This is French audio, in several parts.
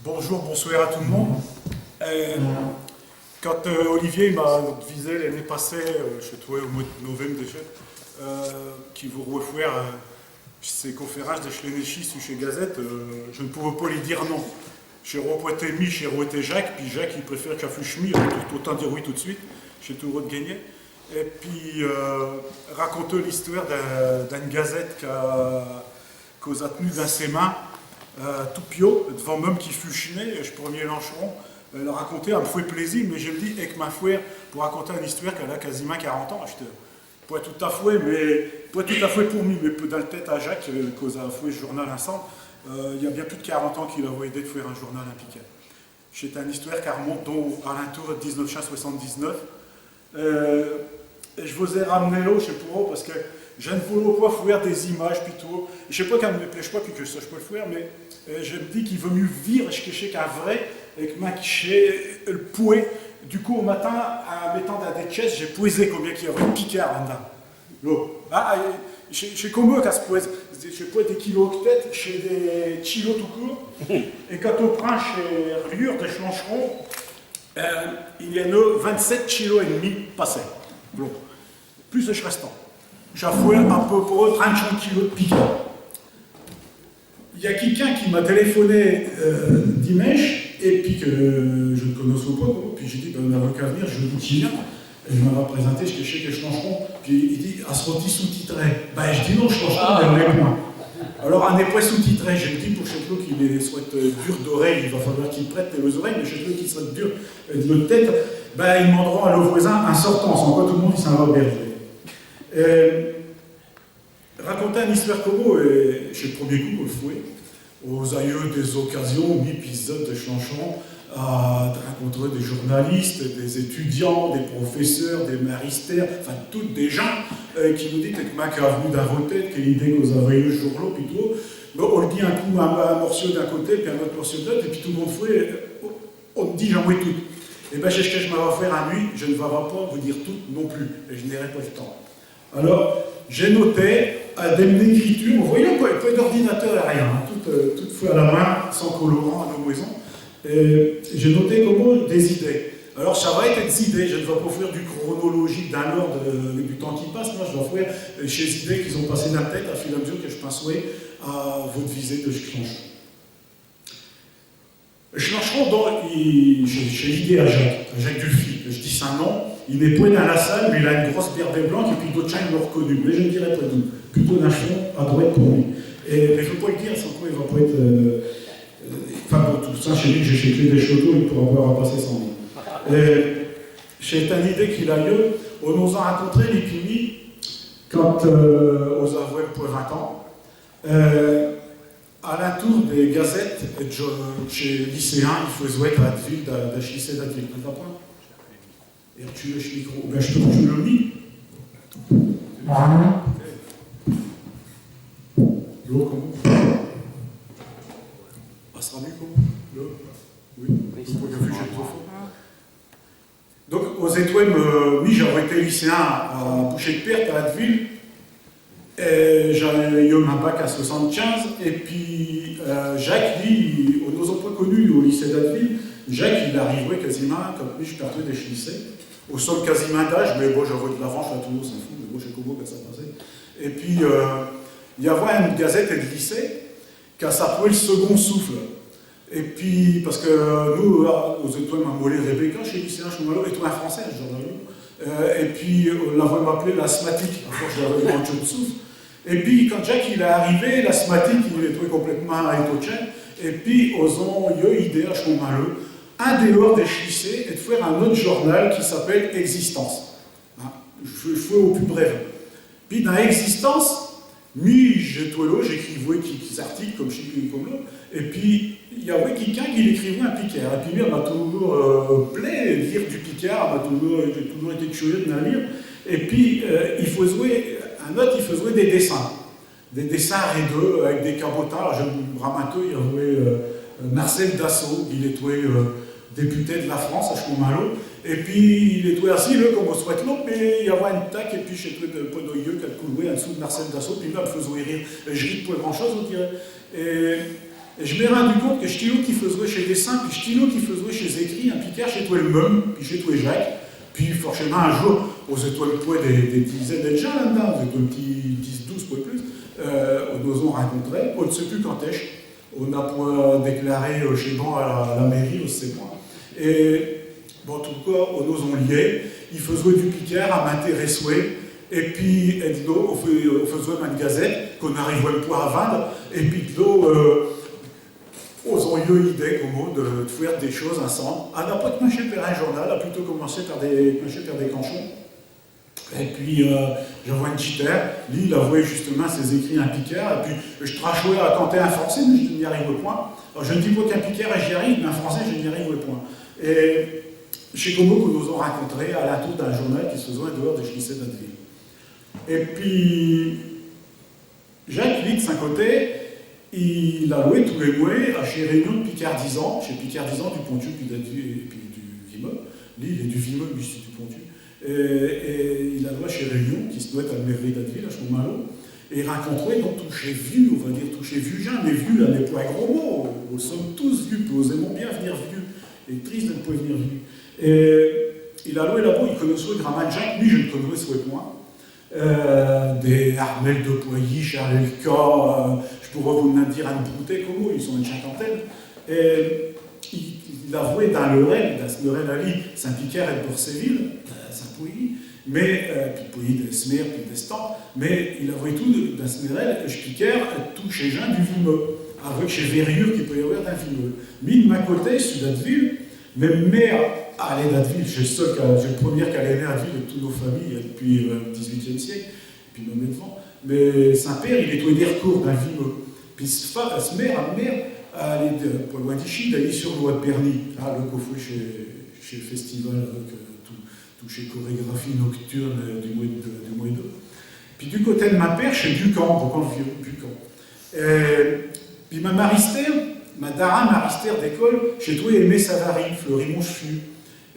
Bonjour, bonsoir à tout le monde. Quand Olivier m'a visé l'année passée, je trouvais au mois de novembre déjà, qui vous refaire ces conférences de Schlenéchis ou chez Gazette, je ne pouvais pas lui dire non. J'ai repoité Mi, j'ai repoité Jacques, puis Jacques il préfère qu'il fasse Schmi, autant dire oui tout de suite, j'ai tout le de gagner. Et puis raconter l'histoire d'une Gazette qu'aux a tenu dans ses mains. Tout pio, devant même qui fut chiné, je premier lancheron, le raconter, elle me fait plaisir, mais je le dis avec ma fouère pour raconter une histoire qu'elle a quasiment 40 ans. Pas tout à fait, mais pas tout à fait pour moi, mais peu dans le tête à Jacques, cause a fait ce journal ensemble. Il y a bien plus de 40 ans qu'il a aidé de faire un journal impliqué. C'est une histoire qui remonte à l'entour de 1979. Et je vous ai ramené là, je sais pas, parce que je ne voulais pas faire des images plutôt. Je ne sais pas qu'elle ne me plaise pas, puis que ça je peux le faire, mais je me dis qu'il vaut mieux vivre qu'un vrai, et que ma le pouet. Du coup, au matin, en mettant dans des chaises, j'ai posé combien il y avait de picard là-dedans. Chez combien qu'à se poser, je peux des kilos peut-être, chez des kilos tout court. Et quand on prend chez Riure de Chlancheron, il y en a 27 kilos et demi passés. Plus de restant. J'ai fait à peu près 35 kilos de picard. Il y a quelqu'un qui m'a téléphoné dimanche, et puis que je ne connaissais pas, puis j'ai dit, on n'a qu'à venir, je vous dis viens. Et je m'avais présenté, je cachais que je changeron, puis il dit, à ce rôti sous-titré. Ben je dis non, je changeron, mais on est point. Alors on n'est pas sous-titré, j'ai dit pour Châtelot qu'il soit dur d'oreille, il va falloir qu'il prête les oreilles, mais Châtelot qu'il soit dur de tête, ben ils demanderont à nos voisins un sortant, sans quoi tout le monde il s'en va berger. Raconter une histoire comme moi, chez le premier coup, on le fouet, aux aïeux des occasions, mi-épisodes de Chanchon, à rencontrer des journalistes, des étudiants, des professeurs, des maristères, enfin, toutes des gens qui nous disent que le mec a venu dans vos têtes, quelle idée que vous avez eu ce jour-là, puis tout. Bon, on le dit un coup, un morceau d'un côté, puis un autre morceau de l'autre, et puis tout le monde fait, on me dit j'en vois tout. Et bien, c'est ce que je m'en vais faire à nuit, je ne vais pas vous dire tout non plus, et je n'aurai pas le temps. Alors, j'ai noté des écritures, vous voyez, pas d'ordinateur et rien, hein, tout fait à la main, sans colorant à nos maisons. J'ai noté comment des idées. Alors ça va être des idées, je ne vais pas faire du chronologique d'un ordre du temps qui passe, moi je vais faire chez les idées qui ont passé dans la tête à fur et à mesure que je penserai à votre visée de Schlancheron. Schlancheron, j'ai l'idée à Jacques Dulphy, je dis son nom, il n'est pas dans la salle, mais il a une grosse berbère blanche et puis d'autres gens l'ont reconnu, mais je ne dirais pas tout, plutôt d'un front à droite pour lui. Mais il ne faut pas le dire, sans quoi il ne va pas être... Enfin, pour tout ça, chez lui, j'ai chez des châteaux, il pourra pas repasser sans lui. J'ai une idée qu'il a eu, on nous a rencontré les Pini quand on avait pour 20 ans, à l'entour des gazettes, chez les lycéens, il faut jouer à Addeville, de chez lycée d'Addeville. Et tu le micro, ben je te bouge le lit. L'eau, comment? Ah, sera mieux comment? L'eau? Oui. Donc, aux étoiles, oui, j'aurais été lycéen à Boucher-de-Perte, à Addeville. J'avais eu un bac à 75. Et puis, Jacques, lui, on nous a pas connus au lycée d'Addeville. Jacques, il arrivait quasiment, comme lui, je partais des lycées. Au sol quasiment d'âge, mais bon, j'avais de l'avance, là, tout le monde s'en fout, mais bon, je sais comment que ça passait. Et puis, il y avait une gazette de lycée qui a s'appelé Le Second Souffle. Et puis, parce que nous, aux étoiles, m'a molé Rebecca, chez lycéen, je suis étoile français, ce jour-là. Et puis, on l'avait appelé l'asthmatique, à force j'avais un jeu de souffle. Et puis, quand Jacques il est arrivé, l'asthmatique, il est trouvé complètement étoché. Et puis, ils ont eu l'idée, à ce moment-là, un des lors des lycées est de faire un autre journal qui s'appelle Existence. Hein? Je fais au plus bref. Puis dans Existence, j'écrivais quelques articles comme chez comme là, et puis il y avait quelqu'un qui écrivait un Picard. Et puis lui, elle m'a toujours plaît de lire du Picard, j'ai toujours été curieux de la lire. Et puis il faisait, un autre, il faisait des dessins. Des dessins raideux avec des cabotards. Je me ramassais, il y avait Marcel Dassault, il était député de la France à ce moment-là. Et puis il était assis là, comme on souhaite là, mais il y avait une tac, et puis je sais pas de yeux qu'elle coulait en dessous de Marcel Dassault, puis là, elle faisait rire. Je ris pas grand-chose, on dirait. et je me rendu compte que je t'ai qui faisait chez Dessin, puis je t'ai qui faisait chez Écrit, un picard chez toi le même, puis chez toi Jacques, puis forcément un jour, aux étoiles des dizaines de gens là-dedans, aux étoiles 10, 12 fois plus, on nous ont rencontrés, on ne sait plus quand est-ce, on a point déclaré chez moi à la mairie, on ne sait pas. Et bon, en tout cas, on nous ont liés, ils faisaient du picard à m'intéresser. Et puis, on faisait une gazette qu'on arrivait pas à vendre, et puis on a eu l'idée de faire des choses ensemble. On n'a pas commencé par un journal, on a plutôt commencé par des canchons. Et puis, j'avais une guitare, lui, il avouait justement ses écrits un picard, et puis je trachouais à canter un français, mais je n'y arrive point. Alors, je ne dis pas qu'un picard, j'y arrive, mais un français, je n'y arrive point. Et chez Como, que nous avons rencontrés à l'entour d'un journal qui se faisait dehors de lycée d'Adville. Et puis, Jacques, lui, de son côté, il a loué tous les mois chez Réunion de Picardisant, chez Picardisant du Pontu, puis du Vimeux. Lui, il est du Vimeux, lui, c'est du Pontu. Et il a loué chez Réunion, qui se doit être à la mairie d'Adville, à Chaumalot. Et il rencontrait donc tous chez vieux, on va dire, tous chez vieux gens, mais vieux, là, n'est pas un gros mot. Nous sommes tous vieux, puis nous aimons bien venir vieux. Et triste de ne pas venir vieux. Et il a loué là-bas, il connaissait Graman Jacques, lui, je ne connaissais pas. Des Armel de Poilly, Charles Elka, je pourrais vous en dire un brouté comme ils sont une cinquantaine. Et il avouait dans le Rennes à lui, Saint-Picard et Bourséville, Saint-Pouilly, mais, puis Pouilly de Smer, puis d'Estampes, mais il avouait tout dans Smerel, je Picard, tout chez Jean du Vimeux, avec chez Verriure qui peut y avoir d'un Vimeux. Mais de ma côté, sud d'Adville, même mère allait d'Adville, j'ai le premier qui allait à Adville de toutes nos familles depuis le XVIIIe siècle, puis même devant. Mais Saint-Père, il est tout des recours d'un Vimeux. Puis sa mère, elle est pas loin d'Ichy, d'aller sur le Roi de Berny, le coffret chez le festival avec tout chez chorégraphie nocturne du mois d'août. Puis du côté de ma père, chez Bucan, pourquoi le vieux Bucan. Puis ma Maristère, ma dara Maristère d'école, chez toi Aimé Savary, Fleurimont Chefus.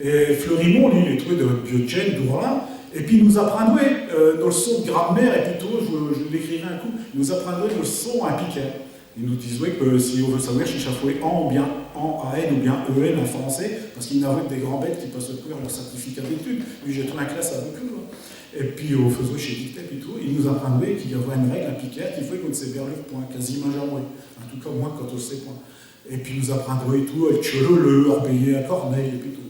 Et Fleurimont, lui, il est trouvé de Biogène, d'Ourlin, et puis il nous apprendrait dans le son de grammaire, et plutôt, je l'écrirai un coup, il nous apprendrait le son à Picard. Il nous disait que si on veut savoir si chafouer en ou bien en AN ou bien EN en français, parce qu'il y avait des grands bêtes qui passent courir leur certificat d'études. Lui, j'étais en classe avec eux. Et puis, on faisait chez Dictep et tout, il nous apprendrait qu'il y avait une règle à Picard qui fait qu'on ne sait berlure point, quasiment jamais. En tout cas, moi, quand on sait point. Et puis, il nous apprendrait tout, le Cholo, le Orbéier à Corneille, et puis tout.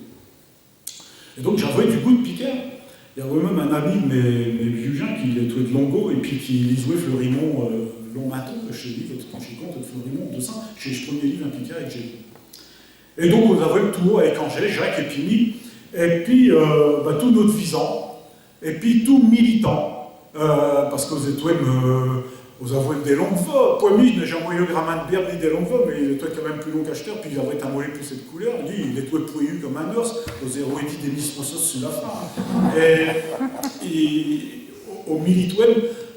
Et donc, j'avais du goût de Picard. Il y avait même un ami de mes vieux gens qui était de Longo et puis qui lisait Fleurimont long matin chez lui, quand je compte Fleurimont 200, chez le premier livre un Picard avec Jésus. Et donc, on avait tout avec Angers, Jacques et Pini, et puis tout notre visant, et puis tout militant, parce que vous êtes vous avez des longues voix. Pas lui, il n'a jamais eu Graman de Berbe ni des longues voix, mais il était quand même plus long qu'acheteur, puis il avait un mollet plus cette couleur. Lui, il est tout poilu comme un ours, aux héroïdes des mistrosos sur la fin. Et au Militouem,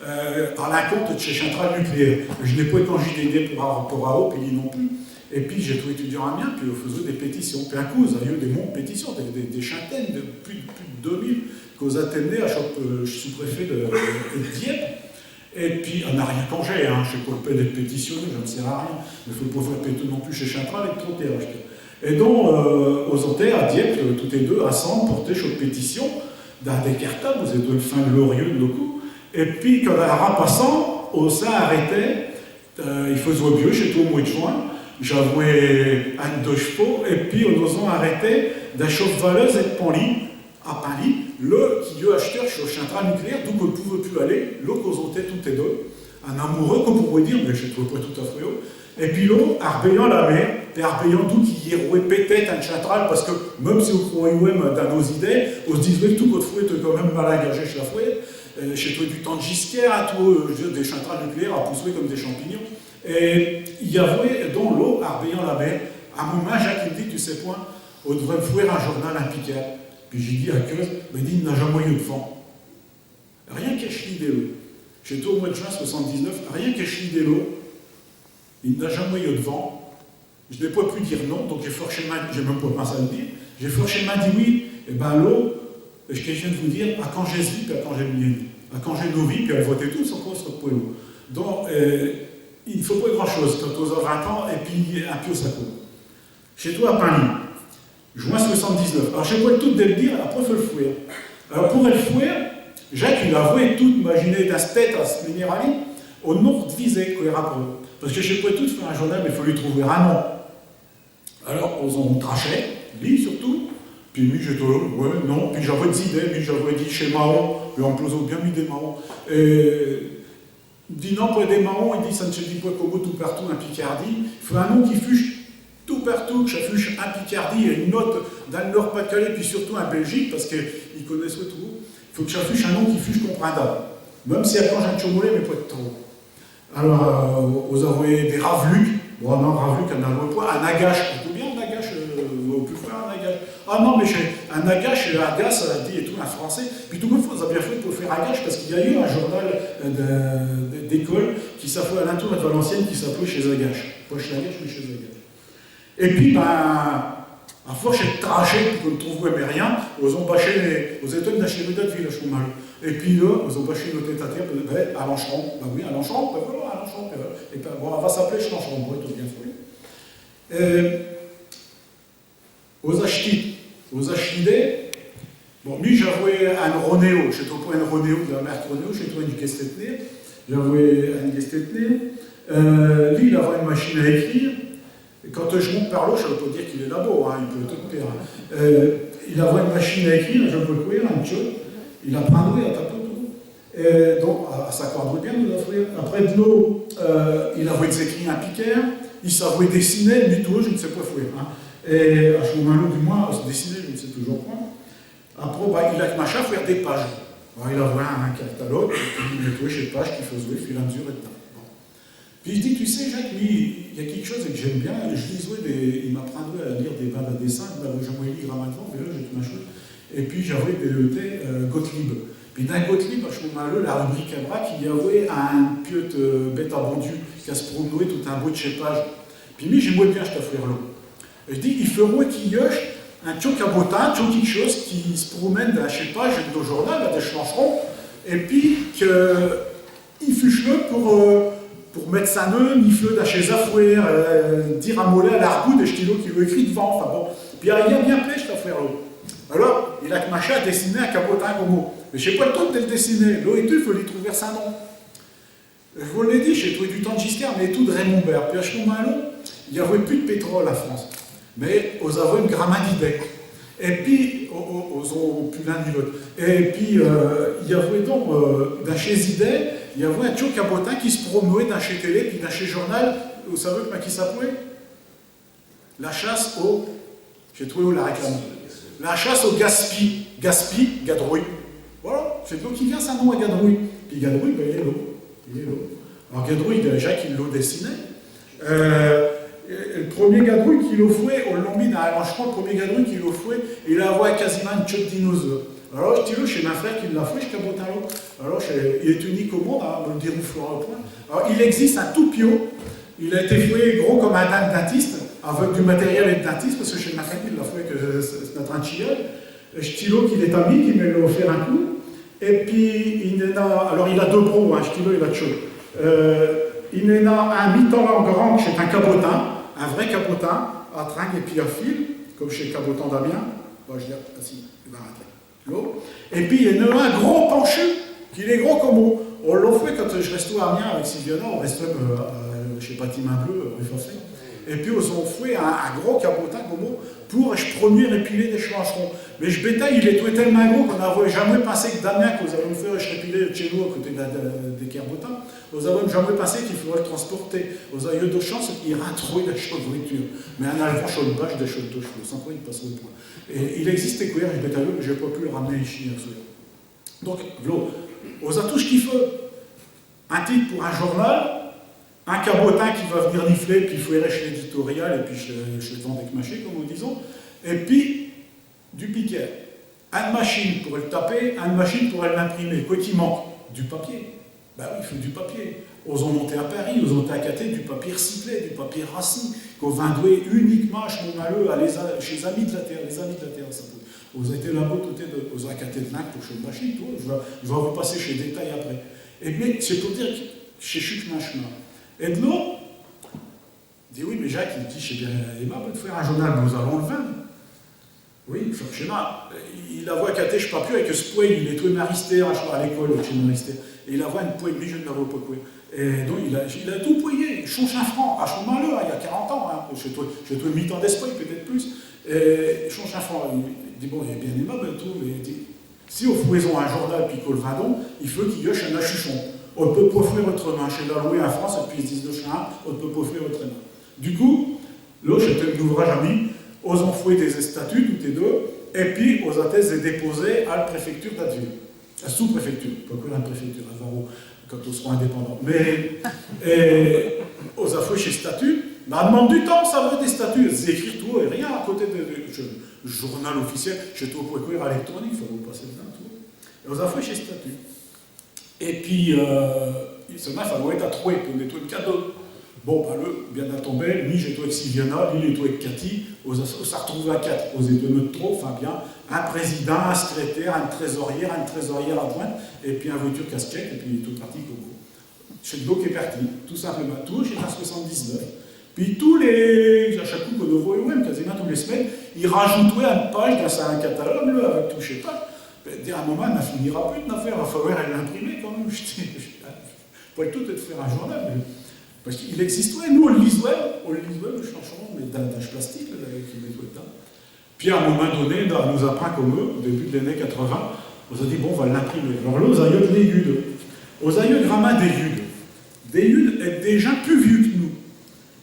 à la compte de chez Centrale Nucléaire. Je n'ai pas échangé d'idées pour AO, puis lui non plus. Et puis j'ai tout étudiant à Amiens, puis on faisait des pétitions. Puis un coup, vous avez eu des monts de pétitions, des centaines, de plus de 2000, qu'aux Athénée, à chaque sous-préfet de Dieppe. Et puis, on n'a rien congé, je ne sais pas le paix d'être pétitionné, je ne sers à rien. Il ne faut pas faire péter non plus chez Centrale avec trop terre. Et donc, aux Anterres, à Dieppe, toutes les deux, ensemble, portaient chaque pétition dans des cartables, vous êtes le fin glorieux de nos coups. Et puis, quand elle rapassant, on s'est arrêté, il faisait vieux, j'étais au mois de juin, j'avais un deux chevaux, et puis on nous a arrêté d'un chauffe-valeuse et de Panly, à Paris, le qui lui acheteur chez le central nucléaire, d'où on ne pouvait plus aller, le causotait toutes les deux, un amoureux, comme vous pouvez dire, mais je ne trouvais pas tout à fait haut. Et puis l'eau, arbeyant la mer, et arbeyant d'où qui y rouait peut-être un central, parce que même si vous croyez dans nos idées, on se disait que tout votre fouet était quand même mal engagé chez la fouette, chez toi du temps de Giscard, à tout, des centrales nucléaires à pousser comme des champignons. Et il y avait dans l'eau, arbeyant la mer, à un moment, Jacques me dit, tu sais point, on devrait fouer un journal un Picard. Puis j'ai dit à Keuz, mais il n'a jamais eu de vent. Rien qu'à l'eau. J'étais au mois de juin 79, rien qu'à l'eau, il n'a jamais eu de vent. Je n'ai pas pu dire non, donc j'ai forcément, j'ai même pas pensé à le dire, j'ai forcément dit oui, et bien l'eau, ce que je viens de vous dire, à quand j'ai vie, puis à quand j'ai le mien. À quand j'ai nos vies, puis elle votait tout sans cause sur le poids. Donc, il ne faut pas grand-chose quand on a 20 ans, et puis un peu ça court. Chez toi, à Paris, juin 79. Alors, je n'ai pas le tout de le dire, après, il faut le fouiller. Alors, pour le fouiller, Jacques, il a avoué tout imaginé d'un tête à ce minérali au nord de Visée, quoi, rapport. Parce que je ne sais pas tout faire un journal, mais il faut lui trouver un nom. Alors, on trachait, lui surtout, puis lui, j'étais là, ouais, non, puis j'avais des idées, puis j'avais dit chez Mahon, puis en plus, bien mis des Mahon. Il dit non, pas des Mahon, il dit ça ne se dit pas comme tout partout, un Picardie. Il faut un nom qui fuche tout partout, que ça fuche un Picardie et une autre dans le Nord-Pas-de-Calais, puis surtout un Belgique, parce qu'ils connaissent tout. Il faut que ça fuche un nom qui fuche compréhensible. Même si elle mange un chomolé, mais pas de trop. Alors, vous avez des Ravluc. Bon, non, Ravluc, on a le point. Un Agache. Tout bien, un Agache. Vous plus faire un Agache. Ah non, mais un Agache, Agache, ça dit et tout, un français. Puis tout le monde, vous avez bien fait pour faire Agache, parce qu'il y a eu un journal d'école qui s'appelait à l'entour de Valenciennes, qui s'appelait Chez Agache. Pas chez Agache, mais chez Agache. Et puis, ben, à force de tracher, puis qu'on ne trouve mais rien, ils ont bâché aux étoiles d'acheter de village mal. Et puis là, ils ont bâché nos têtes à terre, à Lancheron. Ben oui, à Lancheron, ben voilà, à Lancheron. Et ben, bon, on va s'appeler Lancheron, bon, tout bien fait. Aux achetés, bon, lui, j'avais un Ronéo, je ne sais pas un Ronéo de la marque Ronéo, je sais pas une Gestetner, j'avais un Gestetner. Lui, il avait une machine à écrire. Et quand je monte par l'eau, je ne veux pas dire qu'il est là-bas, hein, il peut tout faire. Il avait une machine à écrire, je peux courir, un tchot. Il a pris à taper tout. Donc, ça quadrille bien, nous l'offrir. Après de l'eau, il avait écrit un piqueur, il savait dessiner, du tout, je ne sais pas faire. Hein. Et à ce moment-là, du moins, dessiner, je ne sais toujours pas. Après, bah, il a commencé à faire des pages. Bah, il avait un catalogue, il mettait chez pages qu'il faisait, au fur et à mesure, et puis je dis, tu sais, Jacques, lui, il y a quelque chose que j'aime bien, je lisais il m'apprendrait à lire des bandes à dessin, j'avais lu Grammaton, mais là, j'ai tout ma chose. Et puis j'avais délété Gottlieb. Puis dans Gottlieb, à ce moment-là, la rubrique à bras, il y avait un pieux bête abondu qui a se promené tout un bout de chépage. Puis lui, j'aimerais bien cette affaire-là. Je dis, il ferait qu'il y ait un tchoc à botin, quelque chose qui se promène dans un chépage, dans le journal, dans des chancherons, et puis qu'il fiche-le pour mettre sa nœud, nifle chez Zafouer, dire à Mollet à l'argout des stylos qui lui écrit devant. Enfin bon. Puis il a bien pêché cette affaire-là. Alors, il a commencé à dessiner un cabotin comme mot. Mais je n'ai pas le temps de le dessiner. Là et tout, il faut lui trouver sa nom. Je vous l'ai dit, j'ai trouvé du temps de Giscard, mais tout de Raymond Bert. Puis à ce moment-là, il n'y avait plus de pétrole en France. Mais on avait une gramme d'idées. Et puis, aux plus l'un ni l'autre. Et puis, il y avait donc, dans chez Idées, il y avait un tchou cabotin qui se promenait d'un chez télé, puis d'un chez journal, vous savez comment qui s'appelait? La chasse au... J'ai trouvé où la réclame. La chasse au Gaspi. Gaspi, Gadrouille. Voilà, c'est l'eau qui vient, ça nom à Gadrouille. Puis Gadrouille, ben, il est l'eau. Il est l'eau. Alors Gadrouille, déjà qu'il l'a dessiné. Le premier gadrouille qu'il a fait, on l'a mis dans un ranchement, le premier gadrouille qu'il a fait, il a envoyé quasiment une tchotte dinosaure. Alors, je dis, chez ma frère qui l'a fait, je cabote un lot. Alors, il est unique au monde, hein, on le dérouflera au point. Alors, il existe un tout pio. Il a été fait gros comme un dent dentiste, avec du matériel de dentiste, parce que chez ma frère qui l'a fait, que c'est notre antilleul. Stylo qu'il est ami, qui me l'a offert un coup. Et puis, alors il a deux bros, un stylo et la tchotte. Il est là un mi-temps en grand chez un cabotin, un vrai cabotin, à tringue et puis à fil, comme chez Cabotin d'Amiens. Bon, je dis, ah si, il va rentrer. L'eau. Et puis il y en a un gros penchu, qui est gros comme on. On l'a fait quand je restais à Amiens avec Sylviana, on restait chez Bâtiment Bleu, rue Fossé. Et puis, ils ont fait un gros cabotin comme pour premier épiler des chancherons. Mais je bétail, il était tellement gros qu'on n'avait jamais pensé que Damien, que vous allez nous faire épiler chez nous à côté des cabotins, vous n'avez jamais pensé qu'il faudrait le transporter. Vous avez eu de chance qu'il rentre des choses de nourriture. Mais en allant sur une bâche, des choses de cheveux, sans quoi il passe au point. Et il existait quoi, je bétail, je n'ai pas pu le ramener ici. Donc, vous avez tout ce qu'il faut. Un titre pour un journal, un cabotin qui va venir nifler, puis il faut aller chez l'éditorial, et puis chez le vendeur mâché, comme nous disons, et puis du piquet. Une machine pour le taper, une machine pour l'imprimer. Quoi qu'il manque? Du papier. Ben oui, il faut du papier. Ils ont monté à Paris, ils ont attaqué du papier recyclé, du papier rassis, qu'on vendait uniquement chez mon malheur, chez les Amis de la Terre, ça peut. Vous avez été là-bas, vous avez attaqué de l'Inc pour chez le machine, je vais vous passer chez Détail après. Et bien, c'est pour dire que chez Chuck Machma, Et de l'autre, il dit oui, mais Jacques, il dit, je sais bien aimable de faire un journal, nous allons le vendre. Oui, chez moi, il a vu qu'à je ne sais pas plus, avec ce point, il est tout maristé à l'école, chez maristé. Et il a vu une poigne, lui, je ne l'avais pas quoi. Et donc, il a tout poigné, change un franc, à son malheur, il y a 40 ans, hein, j'ai tout mis tant d'esprit, peut-être plus. Et change un franc. Il dit, bon, il est bien aimable et tout, mais il dit, si au foison un journal puis qu'on le vendon, il faut qu'il y ait un achuchon. On ne peut pas offrir autrement. Chez la loué en France, et puis ils disent de chien, on ne peut pas offrir autrement. Du coup, là, j'étais un ouvrage ami, aux enfoués des statuts, tout et deux, et puis aux athèses est déposé à la préfecture d'Atteville. La sous-préfecture, pas que la préfecture, à Varro, quand on sera indépendant. Mais aux affaires chez statut, bah, demande du temps, ça veut des statuts, c'est écrit tout et rien à côté du journal officiel, chez toi pour écrire à l'électronique, il faut vous passer dedans, tout. Et aux affaires chez statut. Et puis, ce matin, il fallait être à trouver pour nettoyer le cadeau. Bon, bah, le, bien à tomber, lui, j'ai tout avec Sylviana, lui, il est tout avec Cathy, on s'est retrouvés à 4, aux deux de trop, Fabien, un président, un secrétaire, une trésorière adjointe, et puis un voiture casquette, et puis il est tout parti au bout. Chez le bloc est parti, tout simplement, tout, chez en 79. Puis tous les, à chaque coup qu'on le voit, même quasiment toutes les semaines, il rajoutait une page dans un catalogue, là, avec tout, je sais pas. Dès un moment, on ne finira plus d'une affaire, il va falloir l'imprimer quand même. Pour tout de faire un journal. Mais... Parce qu'il existe, ouais, nous on le lisait, le chanson, mais dans la tâche plastique, là, qui met tout dedans. Puis à un moment donné, on nous apprend comme eux, au début de l'année 80, on a dit, bon, on va l'imprimer. Alors là, aux aïeux des Yudes. Aux aïeux grammaires des Yudes. Des Yudes est déjà plus vieux que nous.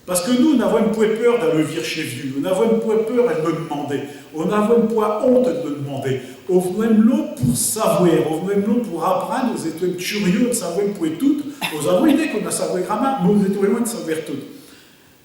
Parce que nous, on avons une poids peur d'aller vivre chez vieux, on avons une poids peur de le demander, on avons une poids honte de le demander. On venait là pour savoir, on venait là pour apprendre, on était curieux de savoir pour tout. On avons l'idée qu'on a savoir grammaire, mais on était loin de savoir tout.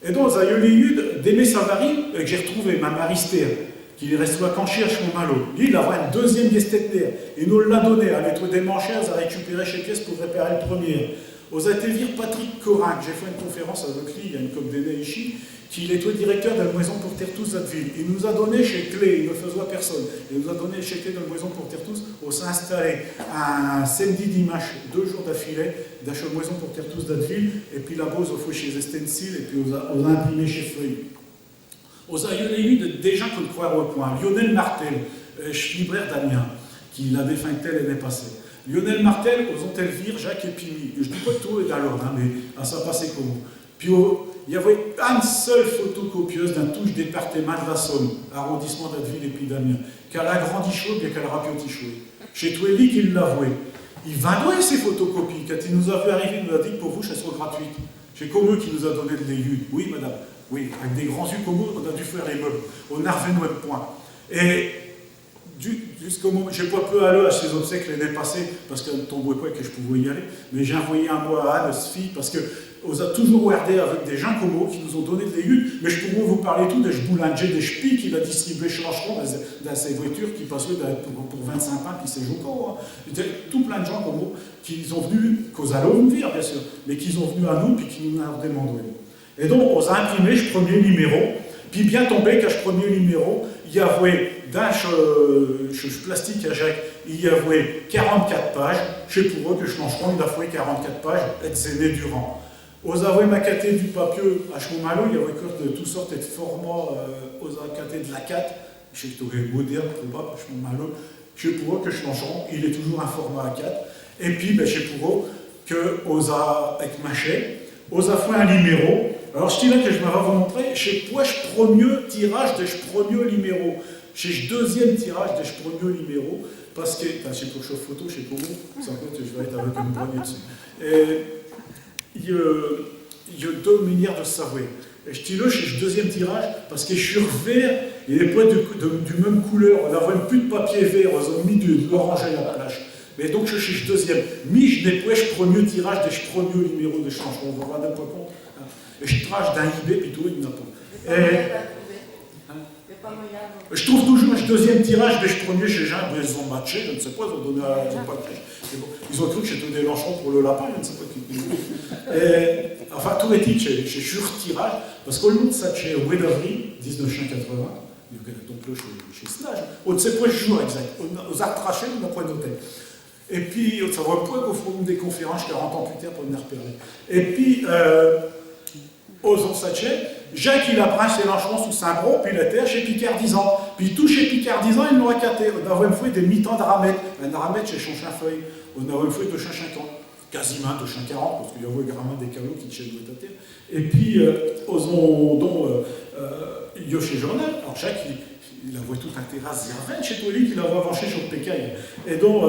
Et donc, aux aïeux Yudes, d'Aimé Savary, que j'ai retrouvé, ma Maristère, qui restait à Cancher à Chemont-Malo. Lui, il avait une deuxième gestetner, et nous l'a donné, avec des manchères à récupérer chez pièces pour réparer le premier. Aux ateliers Patrick Corin, j'ai fait une conférence avec lui, il y a une couple d'années ici, qui est le directeur de la maison pour Tertous d'Atteville. Il nous a donné chez Clé, il ne faisait à personne, il nous a donné chez Clé de la maison pour Tertous, on s'est installé un samedi dimanche, 2 jours d'affilée, d'achat de maison pour Tertous d'Atteville, et puis là-bas, on a fait chez Estencil, et puis on a imprimé chez Feuille. Aux aïeux eu des gens qu'on croire au point. Lionel Martel, libraire d'Amiens, qui l'avait fait l'année passée. Lionel Martel, aux Ontelvire, Jacques Épini. Je ne dis pas que tout est dans l'ordre, mais ça passait comment. Puis il y avait une seule photocopieuse d'un touche département de la Somme, arrondissement d'Atteville et puis d'Amiens, qu'elle a grandi chaud et qu'elle a rapioti chaud. Chez Touéli, qu'il l'avouait. Il vendait ses photocopies. Quand il nous a fait arriver, il nous a dit que pour vous, elles sont gratuites. Chez Comeux qui nous a donné de l'aigu. Oui, madame. Oui, avec des grands yeux comme nous, on a dû faire les meubles. On a revenu notre point. Et jusqu'au moment, j'ai pas pu aller à ces obsèques l'année passée, parce qu'elle ne tombait pas et que je pouvais y aller, mais j'ai envoyé un mot à Anne, cette fille, parce qu'on a toujours regardé avec des gens comme eux qui nous ont donné des luttes, mais je pourrais vous parler tout des boulangers, des ch'pis qu'il a distribué chez Lancheron dans ces voitures qui passaient pour 25 ans, qui s'est joué encore. Tout plein de gens comme eux qui sont venus, qu'aux allons nous dire, bien sûr, mais qui sont venus à nous et qui nous ont demandé. Et donc, on a imprimé ce premier numéro, puis bien tombé qu'à ce premier numéro, il y avait d'un plastique à Jacques, il y avait 44 pages, je sais pour eux que je Lancheron, il a fait 44 pages, et c'est né durant. Aux avoués maquettés du papier à Chemont-Malo, il y avait de toutes sortes de formats, aux maquettés de la 4, je sais que tu moderne, probable, à Chemont-Malo, je sais pour eux que je Lancheron, il est toujours un format A4, et puis ben, je sais pour eux que aux a avec Machet, aux a fait un numéro. Alors, je dis là que je m'avais montré, chez quoi je premier tirage de ce premier numéro, chez le deuxième tirage de ce premier numéro, parce que, chez pour chauffe photo, chez pour vous, ça peut être, je vais être avec une poignée dessus. Et il y a 2 milliards de savoir. Et je dis là, chez le deuxième tirage, parce que je suis vert, il n'est pas du même couleur, on n'avait plus de papier vert, on a mis de l'orange à la plage. Mais donc, je suis le deuxième. Mais je n'ai pas le premier tirage de ce premier numéro de changement, on va voir d'un pas compte. Et je trache d'un eBay, puis tout, il n'a pas. Je trouve toujours le deuxième tirage, mais je premier chez Jean, mais ils ont matché, je ne sais pas, ils ont donné à bon, ils ont cru que j'étais des Lancheron pour le lapin, je ne sais pas qui. Enfin, tout est dit chez sur-tirage, parce qu'au long de ça, chez Wed d'avril, 1980, donc là, chez Slage, on ne sait pas le jour exact, aux arts trachés, on n'a pas noté. Et puis, ça va pas au forum des conférences 40 ans plus tard pour venir repérer. Et puis, aux Onsatchets, Jacques, il apprend ses lanchements sous Saint-Bron, puis il était chez Picard 10 ans. Puis tout chez Picard 10 ans, il nous racaté. On avait une fois des mi-temps de ramette. Un ramette chez Chanchin-Feuille. On avait une fois de Chanchin-50. Quasiment de Chanchin 40, parce qu'il y avait vraiment des calots qui chez le terre. Et puis, aux ondons, il y a chez Journal. Alors, Jacques, il avait toute un terrasse Zerven chez toi, lui, qu'il avait avanché sur le Pécaille. Et donc,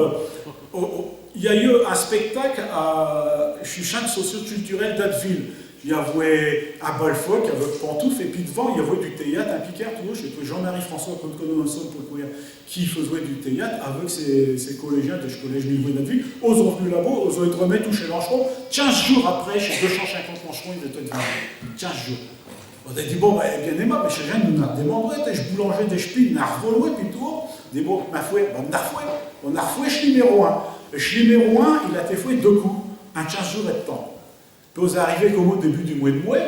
il y a eu un spectacle à Chuchin socio-culturel d'Atteville. Il y avait un Balfoc avec Pantouf, et puis devant, il y avait du théâtre, un Picard, tout chez Jean-Marie François, qui faisait du théâtre avec ses collégiens de collège Milvois d'Atteville. Aux ont venu là-bas, aux ont été remis toucher Lancheron. 15 jours après, chez 250 Lancheron, il était venu. 15 jours. On a dit, bon, ben, bien aimable, mais chez Jean, nous avons demandé, je boulanger des chepines, on a revolé, puis tout. Des bon, ma fouet, on a refoué chez numéro 1. Et chez numéro 1, il a été fouet 2 coups, un 15 jours et de temps. Puis on est arrivé comme au début du mois de mai,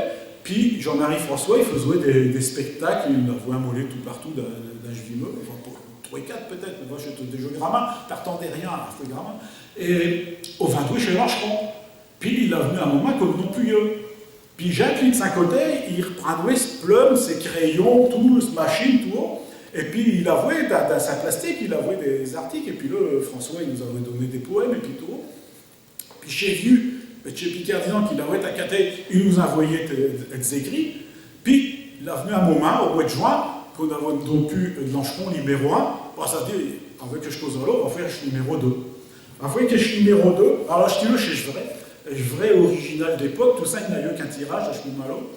puis Jean-Marie François, il faisait des spectacles, il envoyait un mollet tout partout d'un jevimeux, genre pour 3 et 4 peut-être, mais moi j'étais déjà gramin, t'attendais rien à la fois gramin. Et au 22 chez Lancheron. Puis il a venu un moment comme non plus eux. Puis Jacques, lui, de son côté, il reprenait ses plumes, ses crayons, tout, ses machines, tout. Et puis il avouait, dans sa plastique, il avouait des articles, et puis là, François, il nous avait donné des poèmes, et puis tout. Puis chez Vieux, chez Picard disant qu'il avait à Cathay, il nous envoyait des écrits. Puis, il est venu un moment, au mois de juin, qu'on avait donc eu de Lancheron numéro 1, bon, ça dit, avec que je cause là, on va faire le numéro 2. On va faire que je numéro 2, alors je dis le chez vrai original d'époque, tout ça, il n'a eu qu'un tirage, je suis malo.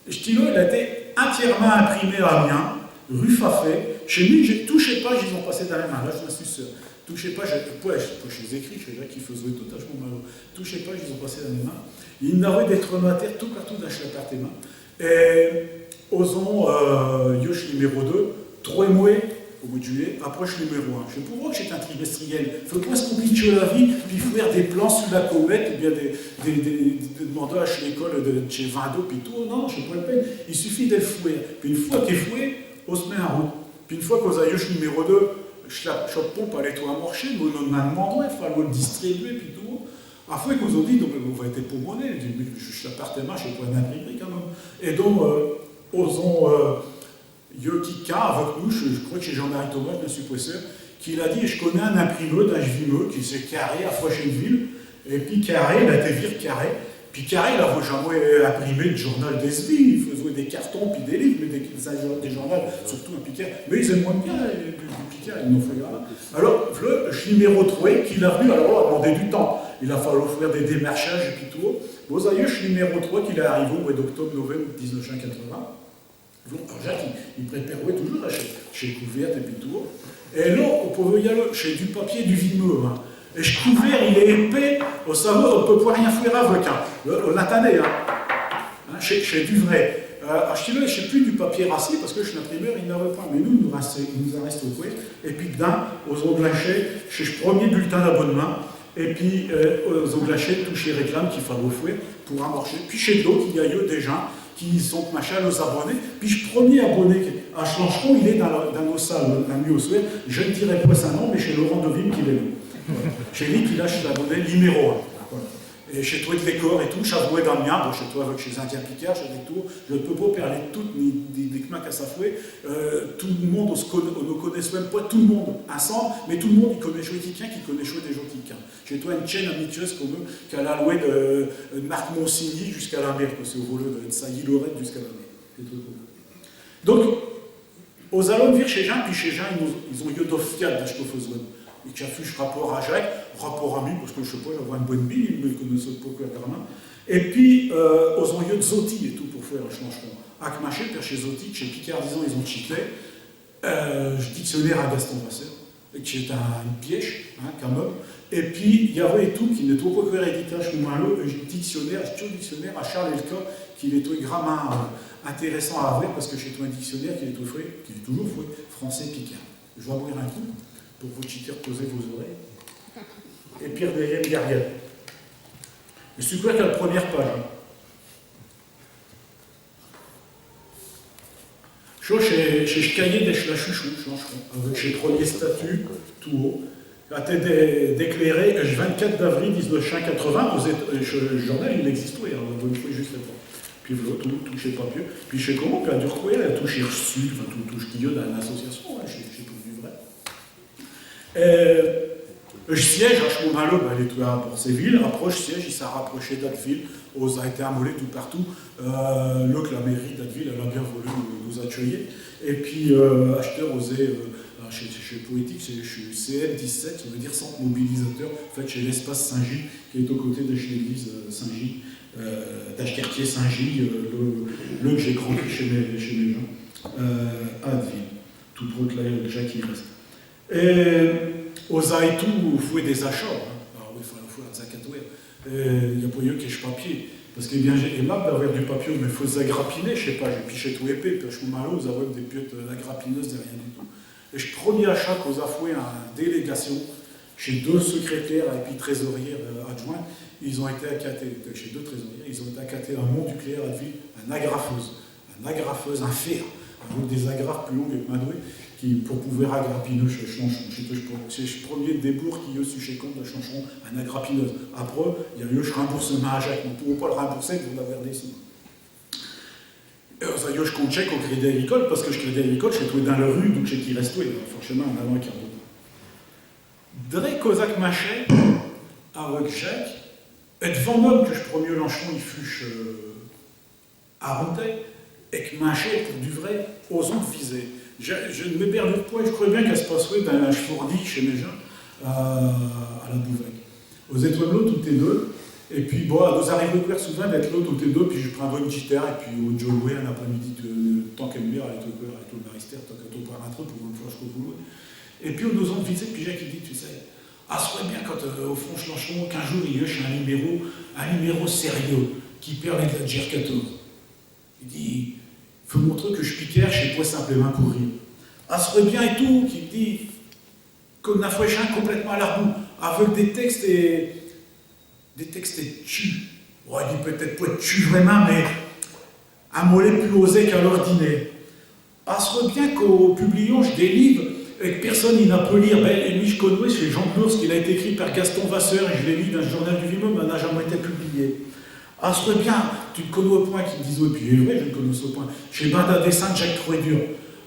Le stylo, il a été entièrement imprimé à Amiens, rue Fafet. Chez lui, j'ai touché pas, ils ont passé dans les mains, là, je suis sûr. Touchez pas, chez les écrits, chez Jacques qui faisait totalement mal. Touchez pas, ils ont passé dans les mains. Il n'avait des traumatismes tout partout dans la carte des mains. Et osons, Yosh numéro 2, 3 mois au mois de juillet, approche numéro 1. Je peux voir que c'est un trimestriel. Il ne faut pas se compliquer la vie, puis faire des plans sous la comète, ou bien des mandats chez l'école de chez Vando, puis tout. Non, je ne sais pas le peine. Il suffit d'être fouet. Puis une fois qu'il est fouet, on se met en route. Puis une fois qu'on a Yosh numéro 2, je pompe à l'étoile marché, mais on a demandé, il fallait le distribuer, puis tout. Après, qu'on nous a dit, donc, on va être pour monnaie, je suis appartement, je suis pas un imprimerie quand même. Et donc, osons, Yokika, avec nous, je crois que chez Jean-Marie Thomas, je me suis sûr, qu'il a dit, je connais un imprimeur d'un vimeux qui s'est carré à Froichenville, et puis carré, il a été viré carré. Puis Carré, il n'avait jamais imprimé le journal d'Esby, il faisait des cartons puis des livres, mais des journaux, surtout un Picard. Mais ils aiment moins bien du Picard, ils n'ont fait rien. Alors, le numéro 3, qu'il a venu, alors a demandé du temps. Il a fallu faire des démarchages et puis tout. Vous avez le numéro 3 qu'il est arrivé au mois d'octobre-novembre 1980. Alors Jacques, il préparait toujours chez Couverte et puis tout. Et là, on pouvait y aller chez du papier du vimeux. Hein. Et je couvert, il est épais, au savoir, on ne peut pas rien faire avec. On l'attendait, chez du vrai. Je ne sais plus du papier rassis, parce que chez l'imprimeur, il n'avait pas. Mais nous, il nous en reste au couet. Et puis dedans, aux onglachets, chez le premier bulletin d'abonnement, et puis aux onglachets, tout chez réclame qu'il fallait offrir pour amorcer. Puis chez d'autres, il y a eu des gens qui sont machin aux abonnés. Puis le premier abonné à Chancheron, il est dans nos salles, la nuit au soir. Je ne dirai pas son nom, mais chez Laurent Deville qu'il est là. Chez lui, qui lâche l'abonné numéro 1. Voilà. Et chez toi, de l'écor et tout, Chavoué dans le mien, bon, chez toi, avec chez Indien Picard, chez des tours, je ne peux pas parler de tout, ni des kmacs à Safoué. Tout le monde, on ne connaît même pas tout le monde ensemble, mais tout le monde, il connaît jouer quelqu'un qui connaît jouer des gens qui Chez toi, une chaîne amicieuse comme eux, qui a la loué de Marc Monsigny jusqu'à la mer, c'est au volet de Sailly-Lorette jusqu'à la mer. Donc, aux allons vivre chez Jean, puis chez Jean, ils ont eu d'offial, je peux faire. Et qui affiche rapport à Jacques, rapport à lui, parce que je ne sais pas, j'avais une bonne bille, mais ne connaissait pas clairement. Et puis, aux envieux de Zotti et tout pour faire le changement. Akmaché, chez Zotti, chez Picard, disons, ils ont chiclé, dictionnaire à Gaston Vasseur, qui est une pièce, quand même. Et puis, il y avait tout qui n'était pas que héréditage comme un lot, un dictionnaire à Charles Elka, qui est grammaire intéressant à avoir, parce que chez toi, un dictionnaire qui est toujours fait, français Picard. Je vais ouvrir un coup pour vous chiter, reposer vos oreilles. Et Pierre derrière, Garriel. Je suis quoi qu'à la première page. Chez Cahier des Chlachuchou, avec chez premier statut, tout haut. a été déclaré le 24 d'avril 1980, le journal il existait, il faut juste répondre. Puis l'autre, tout chez papier, puis chez comment, puis à Durcourt, elle a tout chez Sud, enfin tout ce qu'il y a dans l'association, chez tout du vrai. Le siège à ce moment-là, il est à Port-Séville, approche siège, il s'est rapproché d'Atteville, a été amoulé tout partout. Là que la mairie d'Atteville, elle a bien voulu nous accueillir. Et puis, acheteur osé, chez Poétique, chez CM17, ça veut dire centre mobilisateur, en fait, chez l'espace Saint-Gilles, qui est aux côtés de chez l'église Saint-Gilles, d'Achetertier Saint-Gilles, le que j'ai grandi chez mes gens, à Atteville, tout proche là, déjà qui reste. Aux a et tout, il faut des achats. Alors, il faut un zacatouer. Il y a pas eu que je papier. Parce que bien, j'ai aimable d'avoir du papier, mais il faut s'agrapiner, je sais pas, j'ai piché tout épais, puis je suis malheureux, vous avez des piottes agrapineuses derrière du tout. Et je premier achat qu'aux a fait en délégation chez 2 secrétaires et puis trésoriers adjoints, ils ont été accatés, chez 2 trésoriers, ils ont été accatés à Mont-du-Clair, à Ville, un agrafeuse, un fer, avec des agrafes plus longues que Madoué, qui, pour pouvoir agrapiner chez Chanchon. C'est le premier débours qui y a eu chez compte de Chanchon, un agrappineuse. Après, il y a eu le remboursement à Jacques, on ne pouvait pas le rembourser pour avoir des sous. Ça y est, je compte chèque au Crédit Agricole, parce que le Crédit Agricole, j'ai trouvé dans la rue, donc j'ai qui reste, forcément, en avant un quart d'heure. Dre Kozak Machet, avec Jacques, et devant même que je premier Lanchon, il fûche à Ronteil, et que Machet, pour du vrai, osant viser. Je ne m'héberge point, je crois bien qu'elle se passerait dans un chefourdi chez mes gens, à la Bouvec. Aux étoiles l'autre, tout est deux. Et puis, bon, nous arrivons souvent d'être l'autre, tout est deux, puis je prends une guitare, et puis au Joe Loué, un après-midi, tant qu'elle me à l'étoile, avec le Maristère, tant qu'elle pas rentrer pour une fois jusqu'au boulot. Et puis, nous avons visé, puis Jacques, il dit, tu sais, ah, ce serait bien quand, au fond, Lanchon, qu'un jour, il y a chez un numéro sérieux, qui perd les de 14. Il dit, il faut montrer que je piquais, je sais pas simplement pour rire. Ah, ce serait bien et tout, qui me dit, qu'on a fouéché complètement à l'arbout, avec des textes et tu. Ouais, il dit peut-être pas tu vraiment, mais un mollet plus osé qu'à l'ordinaire. Ah, ce serait bien qu'au publions des livres et que personne n'a peut lire. Ben, et lui, je connais, c'est Jean Blours, qui a été écrit par Gaston Vasseur, et je l'ai lu dans le journal du Vimeux, mais n'a jamais été publié. Ah, ce serait bien, tu te connais au point qu'ils me disent, oui, puis il est vrai, je le connais au point. Chez Banda Dessin de Jacques Trouédur.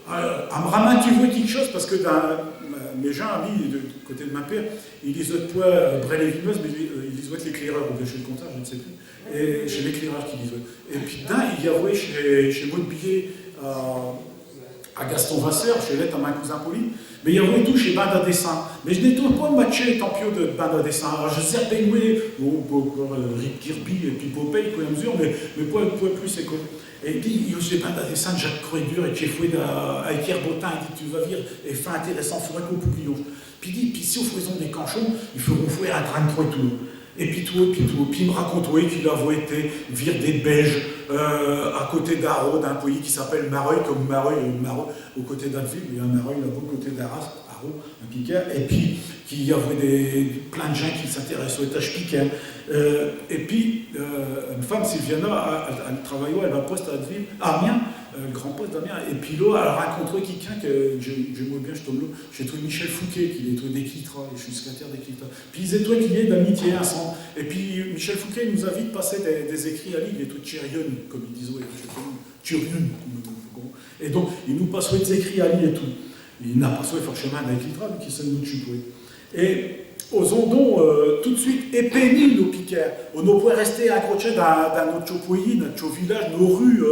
À me ramener, tu vois quelque chose, parce que dans mes gens amis, du côté de ma père, ils lisent le poids Brel-et-Vimeuse, mais ils lisent l'éclaireur, ou chez le comptable, je ne sais plus. Et chez l'éclaireur qui lisent. Et puis dedans, il y avait chez Maud Billet, à Gaston Vasseur, chez l'aide à ma cousin Pauline, mais il y avait tout chez Banda Dessin. Mais je n'ai pas matché tant pis de Banda Dessin. Alors je sais bien, oui, Rick Kirby et puis Popeye, quoi, à mesure, mais pas plus c'est quoi. Et il dit, il y a aussi Banda Dessin de Jacques Croix-Dur et qui est foué avec Pierre Bottin, il dit, tu vas dire, et fin intéressant, il faudrait qu'on publie. Puis il dit, puis si on faisait des canchons, il faudrait fouer un 33 et tout. Et puis il me raconte oui, qu'il avait été vire des Belges à côté d'Arros, d'un pays qui s'appelle Mareuil, comme Mareuil, au côté d'Atteville, il y a un Mareuil là-bas, au côté d'Arras, Arros, un Picard, et puis qu'il y avait plein de gens qui s'intéressent aux étages Picard. Et puis, une femme, Sylviana, elle travaillait, elle va poste à Atteville, à Amiens, le grand poste d'Amiens, et puis là, elle a rencontré quelqu'un que j'aimais bien, je tombe là, j'ai trouvé Michel Fouquet, qui est trouvé des Quiltra, et je suis secrétaire des Quiltra. Puis ils étaient liés d'amitié ensemble. Et puis Michel Fouquet nous a vite passé des écrits à lire, il est tout Tchérion, comme il disait, Tchérion. Et donc, il nous passait des écrits à lire et tout. Il n'a pas souhaité forcément des Quiltra, mais qui s'est nous tué. Et aux ondons, tout de suite, épénis nos piquets. On ne pouvait rester accrochés dans notre pays, dans notre village, nos rues,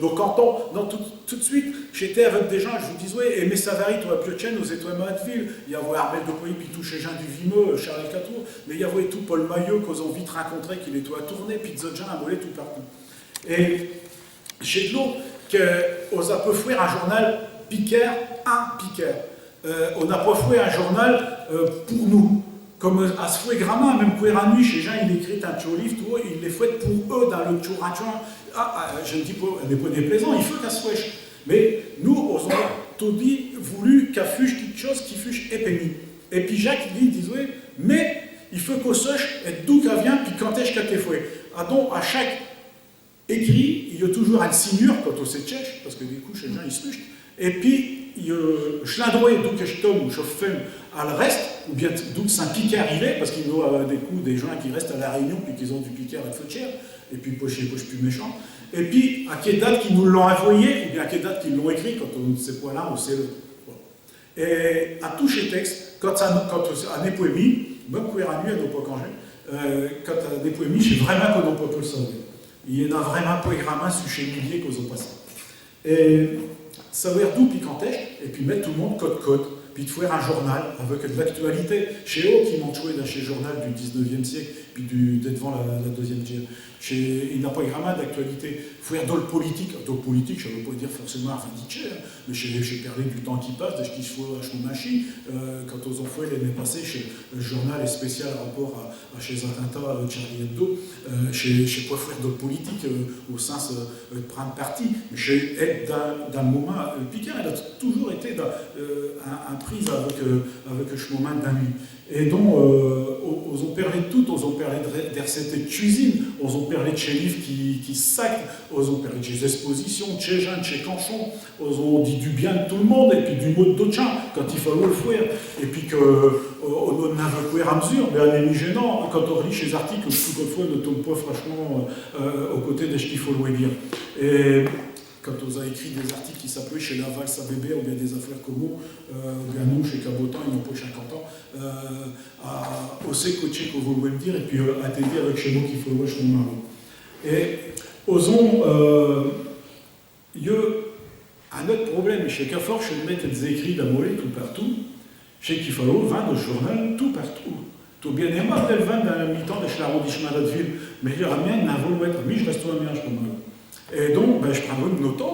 nos cantons. Non, tout de suite, j'étais avec des gens, je vous disais, oui, Aimé Savary, toi, Piotienne, aux étoiles Matteville. Il y avait Armel de Coy, puis tous ces gens du Vimeux, Charles Catour. Mais il y avait tout Paul Maillot, qu'on a vite rencontré, qu'il était à tourner, puis d'autres gens à voler tout partout. Et j'ai de l'eau qu'on a peu fouer un journal Piquer, un Piquer. On a pas foué un journal pour nous. Comme à ce fouet gramma, même courir à nuit, chez gens, il écrit un tchou livre, tout, il les fouette pour eux dans le tchou ratchouin. Je ne dis pas, elle n'est pas déplaisant, il faut qu'elle se fouèche. Mais nous, on a tout dit, voulu qu'elle fuche quelque chose qui fuche épénie. Et puis Jacques, il dit, oui, mais il faut qu'on sache d'où qu'elle vient, puis quand est-ce qu'elle t'est fouée. Donc, à chaque écrit, il y a toujours un signure quand on sait tchèque, parce que du coup, chez les gens, ils se luchent. Et puis, il y a Schladroé, d'où que je tombe, ou je fais à le reste, ou bien d'où Saint-Picard il est, parce qu'il y a des coups, des gens qui restent à La Réunion, puis qu'ils ont du Picard et de Fautière, et puis poche plus méchant. Et puis, à quelle date qu'ils nous l'ont envoyé, ou bien à quelle date qu'ils l'ont écrit, quand on ne sait pas là, on sait le. Et à toucher texte, quand à Népoémie, même courir à nuit, à nos pas congé, quand à Népoémie, c'est vraiment qu'on n'a pas le savoir. Il y en a vraiment pas également sur chez milliers qu'aux ont passé. Et savoir d'où puis quand est, et puis mettre tout le monde code, puis de faire un journal avec de l'actualité. Chez eux, qui m'ont joué dans chez journal du 19e siècle, puis devant la deuxième tiers. Il n'a pas vraiment d'actualité. Faire dans le politique, je ne veux pas dire forcément un vindiché, mais j'ai perdu du temps qui passe, de ce qu'il faut à Choumachi, quand aux enfants l'année passée, chez le journal spécial rapport à chez Attentat, Charlie Hebdo, chez quoi faire de politique au sens de prendre parti. Chez être dans le moment, Picard, il a toujours été en prise avec le moment d'un nuit. Et donc, on ont parlé de tout, on ont parlé de recettes de cuisine, on ont parlé de chez livres qui sacrent, on ont parlé de chez expositions, de chez Jean, de chez Canchon, on ont dit du bien de tout le monde, et puis du mot de d'autres gens, quand il fallait le faire, et puis qu'on avait à mesure, mais on est mis gênant, quand on lit ces articles, tout fois ne tombe pas franchement aux côtés de ce qu'il faut le dire. Et quand on a écrit des articles qui s'appelaient chez Laval, Sabébé, ou bien des affaires communes, ou bien nous, chez Cabotan, ils n'ont pas 50 ans, au sécoché qu'on voulait me dire, et puis à t'aider avec chez nous qu'il faut voir chez nous. Et osons, il y a un autre problème, chez Cafort, chez le maître des écrits d'Amolé, tout partout, chez qu'il faut vendre au journal, tout partout. Tout bien aimé, tel vendre dans le mi-temps de chez l'arrondissement de ville, mais il y a rien n'a voulu être, mais je reste à bien, je comprends. Et donc, je prends une moto,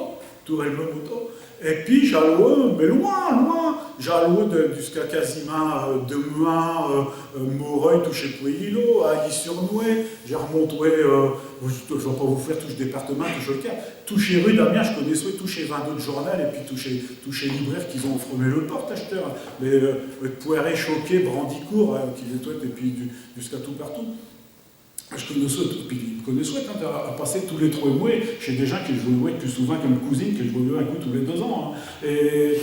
tout le moto, et puis j'alloue, mais loin, j'alloue jusqu'à quasiment Demuin, Moreuil, tout chez Pouilly-Lo, à Issy-sur-Noué, j'ai remonté, je ne vais pas vous faire tout ce département, tout le cas, tout chez Rue d'Amiens, je connaissais tout chez 20 d'autres journaux, et puis tout chez libraires qui ont formé le porte-acheteur, mais Poiré, Choquet, Brandicourt, qui les et puis jusqu'à tout partout. Je connaissais, puis ils me connaissaient quand à passer tous les 3 mois chez des gens que je voyais plus souvent comme cousine, que je voyais un coup tous les 2 ans. Hein. Et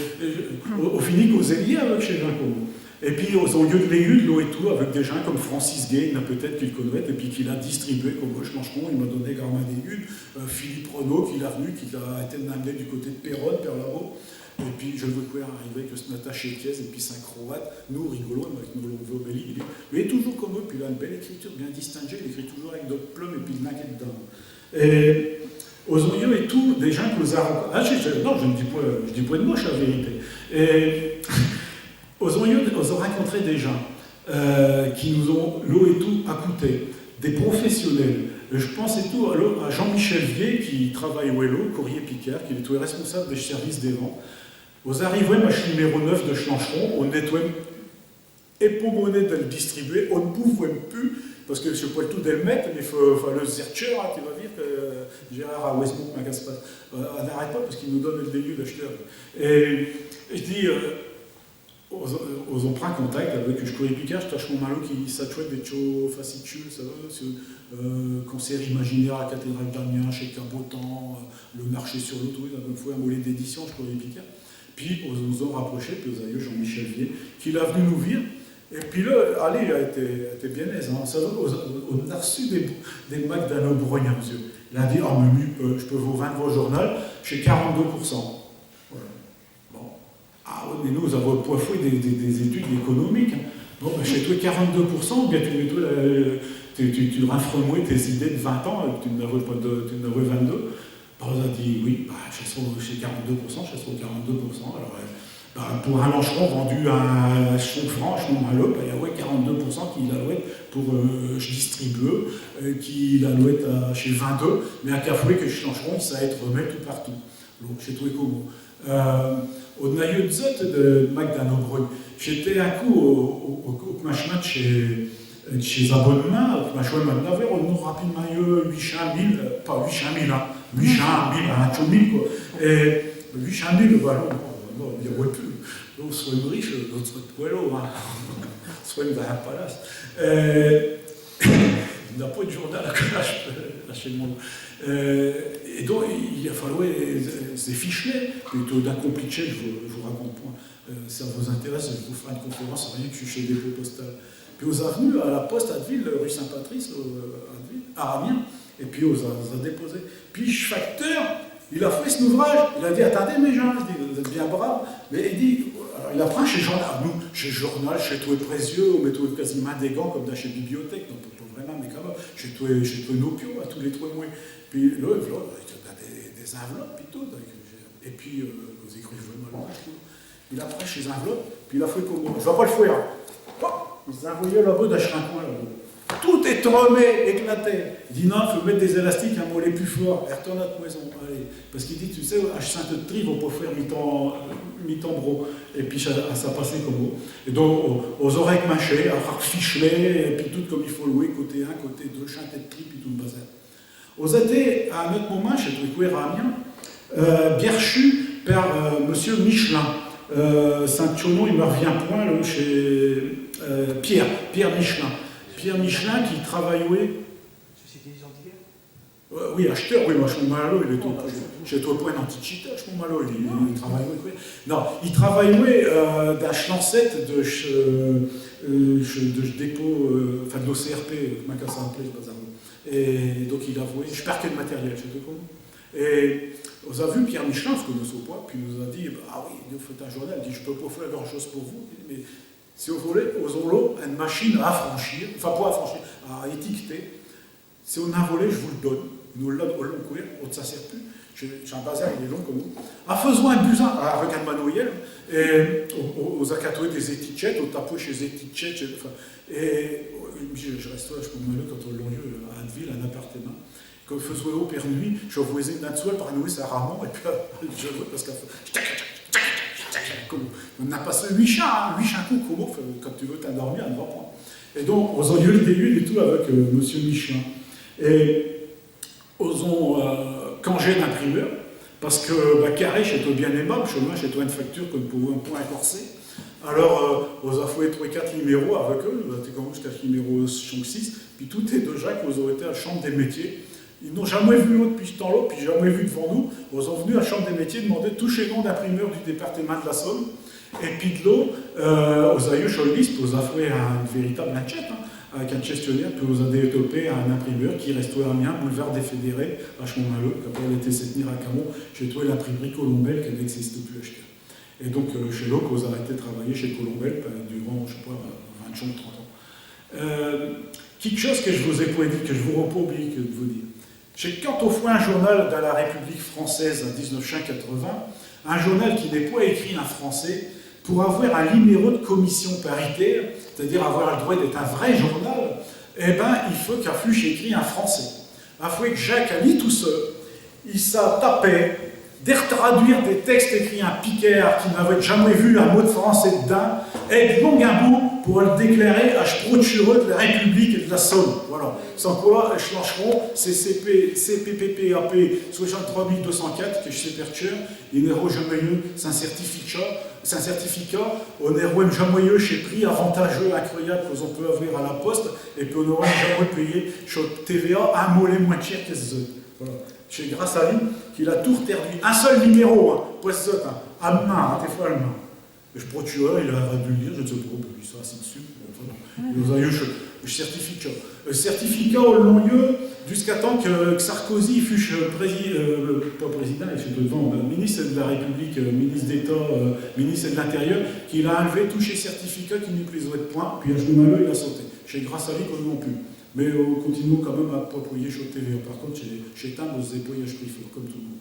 au fini, causer lié avec chez gens comme. Et puis, au lieu de l'élu de l'eau et tout, avec des gens comme Francis Gay, peut-être qu'il connaît, et puis qu'il a distribué, comme moi, Chanchemont, il m'a donné également des luttes. Philippe Renaud, qui l'a venu, qui a été amené du côté de Péronne, vers là-haut. Et puis je le vois arriver que ce Natacha Chiez, et puis Saint-Croate, nous rigolons avec nos Vomélie, mais toujours comme eux, puis il a une belle écriture bien distinguée, il écrit toujours avec d'autres plumes et puis de naquette dedans. Et aux oignons et tout, des gens qui nous ont rencontrés. Non, je ne dis pas de moche, la vérité. Et aux oignons, on a rencontré des gens qui nous ont, l'eau et tout, écouté, des professionnels. Je pense et tout à Jean-Michel Vier, qui travaille au Hello, Courrier Picard, qui est tout responsable des services des vents. Aux arrivées, machine numéro 9 de Schlancheron, on nettoie et pour monnaie de le distribuer, on ne pouvait plus, parce que je ne sais pas le tout de le mettre, mais il faut le zercher, hein, qui va dire que Gérard à Westbrook m'agace pas. On n'arrête pas parce qu'il nous donne le début d'acheteur. Et je dis, on prend contact avec Courrier Picard, je tâche mon malo qui s'achouette des choses fascicules, ça va, concert imaginaire à la cathédrale d'Amiens, chez Cabotan, le marché sur l'autoroute, une fois un mollet d'édition, je Courrier Picard. Puis on nous a rapprochés, puis aux aïeux Jean-Michel Vier, qui l'a venu nous dire. Et puis là, allez, il a été bien aise. Hein. On a reçu des macs d'un Brogne à monsieur. Il a dit, ah, mais je peux vous vendre vos journal chez 42%. Voilà. Bon. Ah, mais nous avons poiffé des études économiques. Hein. Bon, ben, chez toi, 42%, bien tu rafremouais tes idées de 20 ans, tu n'avais 22. On a dit, oui, bah, chez 42%, chez 42%. Alors, pour un lancheron vendu à Chaux-Franc, Chaux-Malop, il y avait 42% qui l'allouait pour distribuer, qui l'allouait chez 22, mais à Cafoué que chez Lancheron, ça a été remis tout partout. Donc, chez tout Écomo. Au Naïeux de Magdano-Breuil, j'étais un coup au Machmat chez Abonnement, on nous rapidement 800 000, pas 800 000, hein, 800 000, 1 000, quoi. Et 800 000, voilà, il n'y aurait plus. Donc, soit riche, l'autre soit de poêlot, hein. Soit dans un palace. il n'a pas de journal à lâcher le monde. Et donc, il a fallu des fichiers, plutôt d'un compliqué, je vous raconte point. Si ça vous intéresse, je vous ferai une conférence, rien que je suis chez Dépôt Postal. Puis aux avenues, à la poste à Addeville, rue Saint-Patrice, à Amiens, et puis aux a déposé. Puis, facteur, il a fait cet ouvrage, il a dit, attendez mes gens, vous êtes bien braves, mais il dit, alors il apprend chez Journal, nous, chez Journal, chez Toué Prézieux, on met quasiment des gants comme dans chez Bibliothèque, donc pas vraiment, mais quand même, chez Toué Nopio, à tous les 3 mois. Puis là, il a des enveloppes, puis tout, et puis, vous écrivez vraiment, il apprend chez enveloppes, puis il a fait comme, je ne vais pas le faire. Ils envoyaient là-bas d'acheter un coin là-bas. Tout est tombé, éclaté. Il dit non, il faut mettre des élastiques à mollet plus fort. Elle retourne à la maison. Allez. Parce qu'il dit, tu sais, à Sainte-Tri, ils vont pas faire mi-temps bro. Et puis ça passait comme ça. Et donc, aux oreilles mâchées, à ficheler, et puis tout comme il faut louer, côté 1, côté 2, Sainte-Tri, puis tout le bazar. Aux étés, à un autre moment, chez Tricouer à Amiens, Bierchu par monsieur Michelin. Saint-Chonon, il me revient point, là, chez Pierre Michelin. Pierre Michelin qui travaillait. Société des Antillaires Oui, acheteur, oui, moi je suis malo, il est tout. J'ai tout point d'antichita, je suis malo, il travaillait. Oui. Non, il travaillait d'un schlancette de dépôt, enfin de l'OCRP, ma casse à appeler, je bazar. Et donc il a avoué, je perds quel matériel, je sais pas. Et on a vu Pierre Michelin, ce que nous sommes pas, puis il nous a dit, ah oui, vous faites un journal, il dit, je peux pas faire grand-chose pour vous, mais si vous voulez, aux onlo, une machine à affranchir, enfin pas à affranchir, à étiqueter, si on a volé, je vous le donne, nous le donnons au long courir, on ne s'en sert plus, j'ai un bazar, il est long comme vous, en faisant un busin, avec un manoyel, et aux acatoués des étiquettes, au tapoué chez les étiquettes, et je reste là, je peux me quand on l'a eu à Addeville, un appartement. Quand je faisais au père nuit, je voisais d'un soir par nous, c'est à Ramon, et puis je vois parce qu'elle fait. On a passé 8 chats coups, comment, quand tu veux t'endormir, à 9 points. Et donc, on a eu des lunes et tout avec monsieur Michelin. Et ils ont congé d'imprimeur, parce que Carré, chez toi bien aimable, chez moi, chez toi une facture qu'on pouvait un point accorcer. Alors, on a fait 3 4 numéros avec eux, c'était comme jusqu'à le numéro 6, puis tout est déjà qu'ils ont été à la Chambre des métiers. Ils n'ont jamais vu l'autre depuis ce temps-là, puis jamais vu devant nous. Ils sont venus à la Chambre des métiers demander tout chez nom d'imprimeur du département de la Somme. Et puis de l'eau, aux a eu sur le liste, ils ont fait un véritable enquête, avec un questionnaire, puis ils ont développé un imprimeur qui restait à Amiens, boulevard des Fédérés, à Chemin-Maleux, qui après était cette à Camon, j'ai trouvé l'imprimerie Colombel qui n'existe plus acheter. Et donc, chez l'eau, ils ont arrêté de travailler chez Colombel durant, je ne sais pas, 20 ans, 30 ans. Quelque chose que je vous ai pas dit, que je ne vous ai pas oublié de vous dire. C'est que quand on fait un journal dans la République française en 1980, un journal qui n'est pas écrit en français, pour avoir un numéro de commission paritaire, c'est-à-dire avoir le droit d'être un vrai journal, eh bien, il faut qu'un flux écrit en français. Il faut que Jacques Ali tout seul, il s'est tapé de traduire des textes écrits en piqueur qui n'avaient jamais vu un mot de français dedans, et de long un bout pour le déclarer à Sprotchureux de la République et de la Somme. Voilà. Sans quoi, je lâcherai CPPPAP 63204, que je sais percher, il n'est jamais eu, c'est un certificat, on est jamais chez prix avantageux, incroyable, qu'on peut avoir à la poste, et puis on n'aura jamais payé chez TVA un mollet moins cher que ce. Voilà. Chez grâce à lui, qu'il a tout reterduit. Un seul numéro, à main, des fois à main. Je procureur, il a dû le lire, je ne sais pas, il sera assis dessus. Il nous a eu le certificat. Le certificat au long lieu, jusqu'à temps que Sarkozy fût pas président, ministre de la République, ministre d'État, ministre de l'Intérieur, qu'il a enlevé tous ces certificats qui nous plaisaient de points, puis à ce moment-là, il a sauté. Chez grâce à lui, qu'on non plus. Mais on continue quand même à approprier chez TVA. Par contre, chez Tam, on se déploie chez Prifort, comme tout le monde.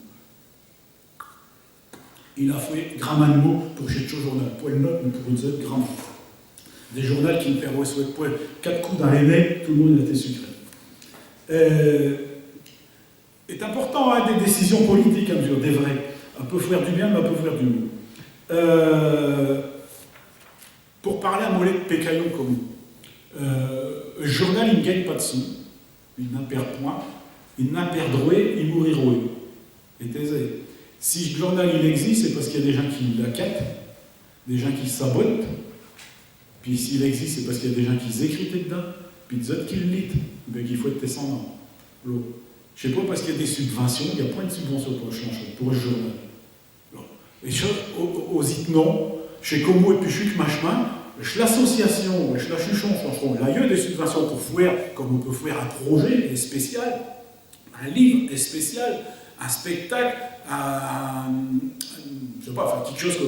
Il a fait grand animaux pour chez le journal. Pour une note, mais pour une Z, grand. Des journaux qui me permettent de poil 4 coups dans les nez, tout le monde a été sucré. C'est important, des décisions politiques, à mesure, des vrais. On peut faire du bien, mais on peut faire du mal. Pour parler à mollet de Pécaillon comme nous. Le journal, il ne gagne pas de sous, il n'en perd point, il n'en perd droué, il mourit roué. Et taisez. Si le journal il existe, c'est parce qu'il y a des gens qui l'acquittent, des gens qui sabotent, puis s'il existe, c'est parce qu'il y a des gens qui écrivent dedans, puis des autres qui le lisent, mais qu'il faut être descendant. Je ne sais pas, parce qu'il y a des subventions, il n'y a pas de subvention pour le journal. Et aux it non, chez Como et puis chez Machman, l'association, chez la Chuchon, là, il y a des subventions pour faire, comme on peut faire un projet spécial, un livre est spécial, un spectacle, je sais pas, enfin, quelque chose que,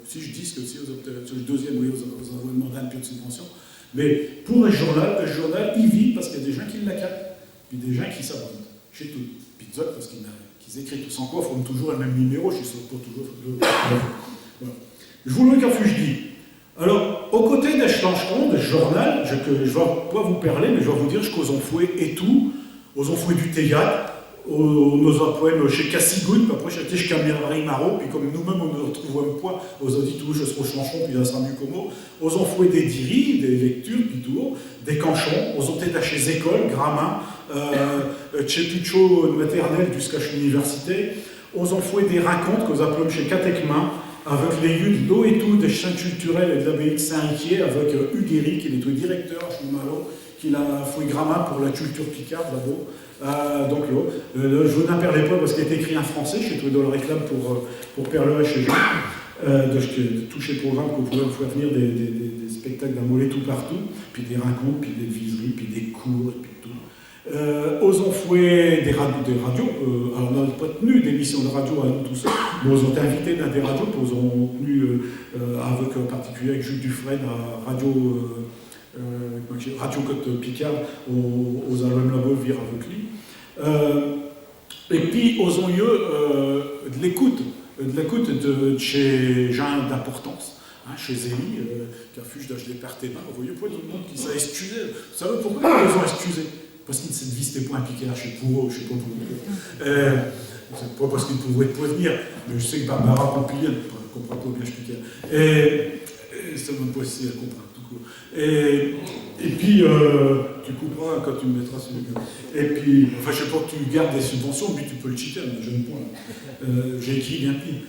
si je dis que si le deuxième, oui, aux envoie un peu de subvention, mais pour le journal, il vit parce qu'il y a des gens qui l'accaparent, puis des gens qui s'abonnent, chez tout. Puis d'autres, parce qu'ils écrivent tous en quoi, font toujours le même numéro, je suis sûr pour toujours. Voilà. Je vous le café, je dis. Alors, aux côtés des Schlancheron, des journal, je ne vais pas vous parler, mais je vais vous dire qu'aux enfoués et tout, aux enfoués du théâtre, nos poèmes chez Cassigoud, puis après j'étais chez Camillerie Marot, puis comme nous-mêmes on nous retrouve un point aux auditeurs, je serai au Chanchon, puis là ça sera Como, aux enfoués des diris, des lectures, puis tout, des canchons, aux hôtels chez écoles, Gramin, chez Puccio maternelle jusqu'à chez l'université, aux enfoués des racontes, qu'aux appelons chez Catecmin, avec les lieux de l'eau et tout, des chaînes culturelles et de l'abbaye de Saint-Riquier, avec Hugues qui est le directeur chez Malo, qui a fait Gramin pour la culture picarde là-bas. Donc je vous n'en parlais pas parce qu'il est écrit en français, je suis dans le réclame pour Perle chez Jean, de toucher le programme qu'on pouvait faire venir des spectacles d'amolet tout partout, puis des rencontres, puis des viseries, puis des cours, puis tout. Aux enfoués des radios, alors on n'a pas tenu d'émissions de radio à nous tous seuls, mais ils ont été invités dans des radios, puis ils ont tenu avec en particulier avec Jules Dufresne à Radio Côte Picard aux albums Labo Vire avec lui. Et puis aux ont eu de l'écoute de chez gens d'importance. Chez Zélie, qui a fui d'âge des pertéments, vous voyez, pas tout le monde qui s'est excusé. Vous savez pourquoi ils ont excusé? Parce qu'ils ne visaient pas impliqués chez Pourreau, je ne sais pas vous. C'est pas parce qu'ils ne pouvaient pas venir, mais je sais que Barbara Pompilier ne comprend pas bien expliquer. Et c'est même pas si elle comprend tout court. Et puis, tu couperas quand tu me mettras sur le gars. Et puis, enfin, je ne sais pas que tu gardes des subventions, puis tu peux le cheater, mais je ne point. J'ai écrit bien pire.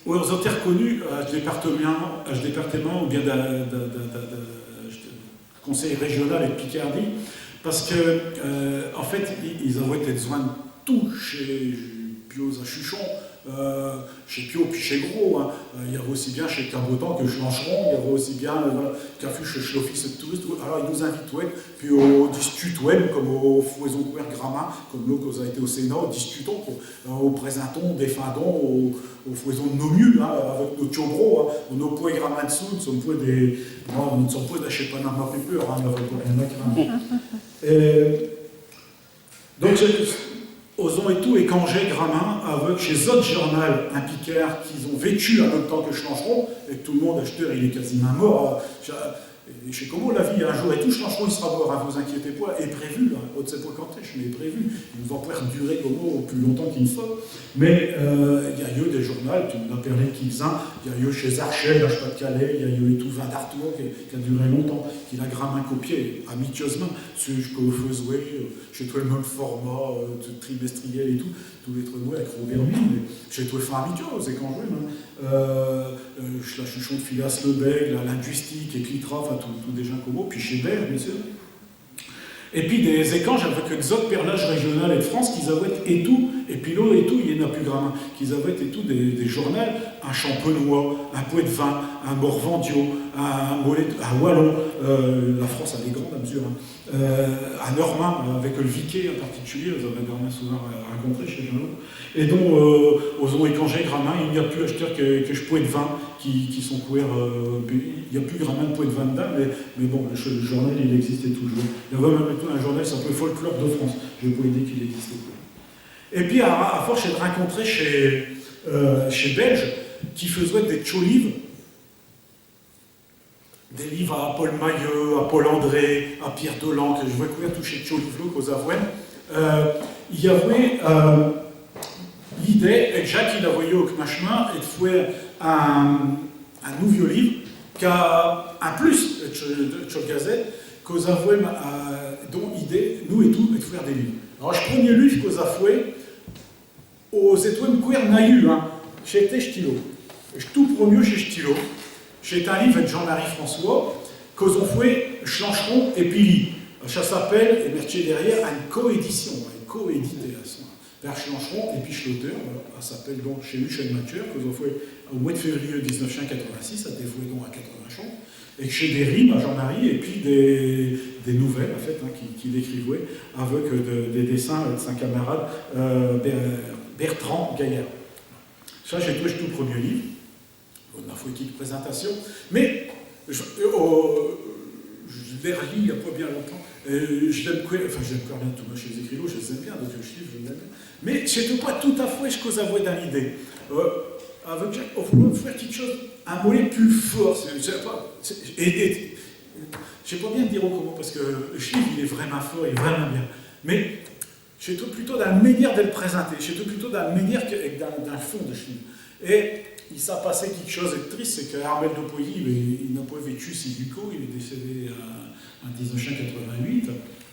Oui, on s'est reconnus à ce département ou bien conseil régional et de Picardie, parce que, en fait, ils avaient été besoin de tout chez Pio à Chuchon, chez Pio puis chez Gros. Hein. Il y avait aussi bien chez Cabotan que chez Lancheron, il y avait aussi bien Cafu chez l'Office de tourisme. Alors, ils nous invitent, ouais, puis au dispute web, comme au Foison Couer Gramin, comme l'autre qui a été au Sénat, discutons, au présentons, défendons, au Foison de nos mieux, hein, avec nos tiobros, hein, nos poids Gramin dessous, nous sommes pas des. Non, nous ne sommes pas des Chepanam à peur, hein, il y avait donc, Ozon et tout, et Cangé, Gramin, avec chez autres journaux, un Picard qu'ils ont vécu en même temps que Schlancheron, et que tout le monde, acheteur, il est quasiment mort. Et chez Como, la vie, un jour et tout, Schlancheron, il sera mort, hein, vous inquiétez pas, est prévu, hein, on ne sait pas quand est-ce, mais est prévu. Il va pouvoir durer Como plus longtemps qu'il faut. Mais il y a eu des journaux, tu m'en as parlé qu'ils-uns, il y a eu chez Archel, à Pas-de-Calais, il y a eu tout Vin d'Artois qui a duré longtemps, qu'il a Gramin copié, amicieusement, ce que vous faisiez, chez toi le même format, trimestriel et tout, tous les trucs avec Robert Mille, mais chez toi fin amitieux, c'est quand même. La Chuchon de Philas Lebègue, la linguistique, et Clitra, enfin tout des gens comme puis chez Bert, bien sûr. Et puis des échanges avec les autres perlages régionaux et de France qu'ils avaient et tout, et puis là et tout, il y en a plus Gramin, qu'ils avaient et tout des journaux, un champenois, un poète vin, un morvandio, un mollet, un wallon, la France elle est grande à mesure, hein. Un normand avec le Viquet en particulier, vous avez Gramin souvent rencontré chez Jean. Et donc, aux ont échangé Gramin, il n'y a plus acheteurs que je poète vin qui sont couverts, il n'y a plus Gramin de poète vin dedans, mais bon, le journal il existait toujours. Il y avait même un journal qui s'appelait Folklore de France, je n'ai pas idée qu'il existait plus. Et puis à force de rencontrer chez Belges qui faisaient des chauds livres, des livres à Paul Mailleux, à Paul André, à Pierre Delan, que je vois courir toucher chauds livres qu'aux Avouennes, il y avait l'idée, et Jacques il a voyé au Kmachma, et de faire un nouveau livre qui a un plus de Gazette, qu'aux Avouennes, dont idée, nous et tout, et de faire des livres. Alors je prenais lu qu'aux Avouennes, aux étoiles courir naïu, hein, chez Stilo. Tout premier chez Stilo. J'ai un livre avec Jean-Marie François, Causons Fouet, Schlancheron et Pili. Ça s'appelle, et Mertier derrière, une coédition, une coéditation. Vers Schlancheron et puis Schlotter, ça s'appelle donc chez Michel Mathieu, Causons Fouet au mois de février 1986, à dévouer donc à 80 chants, et chez des rimes à Jean-Marie, et puis des nouvelles, en fait, qu'il écrivait, avec des dessins de son camarade Bertrand Gaillard. Ça, j'ai trouvé tout le premier livre. On a fait une petite présentation, mais je l'ai relu il n'y a pas bien longtemps. Je l'aime quand même tout chez les écrivains, je les aime bien, donc je livre, je l'aime bien. Mais je n'étais pas tout à fait ce que vous avez dans l'idée. Avec Jacques, on voulait faire quelque chose, un mot plus fort. Je ne sais pas bien dire comment, parce que le livre, il est vraiment fort, il est vraiment bien. Mais je suis plutôt dans la manière de le présenter, je suis plutôt dans la manière que dans le fond de ce livre. Et il s'est passé quelque chose de triste, c'est qu'Armel de Pouilly, il n'a pas vécu si Ducos, il est décédé en 1988.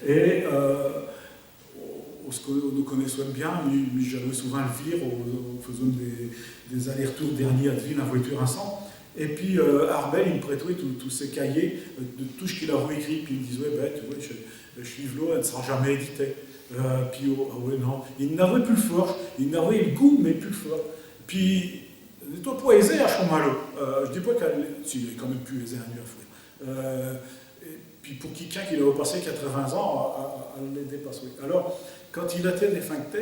Et ce que nous connaissons bien, mais j'allais souvent le vire, en faisant des allers-retours derniers à Deville en voiture ensemble. Et puis Armel, il me prêtait tous ses cahiers de tout ce qu'il a écrit, puis il me disait, tu vois, ce livre-là, elle ne sera jamais édité. Puis, ouais, non, il n'avait plus fort, il n'avait le goût, mais plus fort. Puis, il n'était pas aisé à Chaumalo. Je ne dis pas qu'il est quand même plus aisé à lui à faire. Et puis, pour quelqu'un qui a passé 80 ans, à les dépasser. Alors, quand il a été défuncté,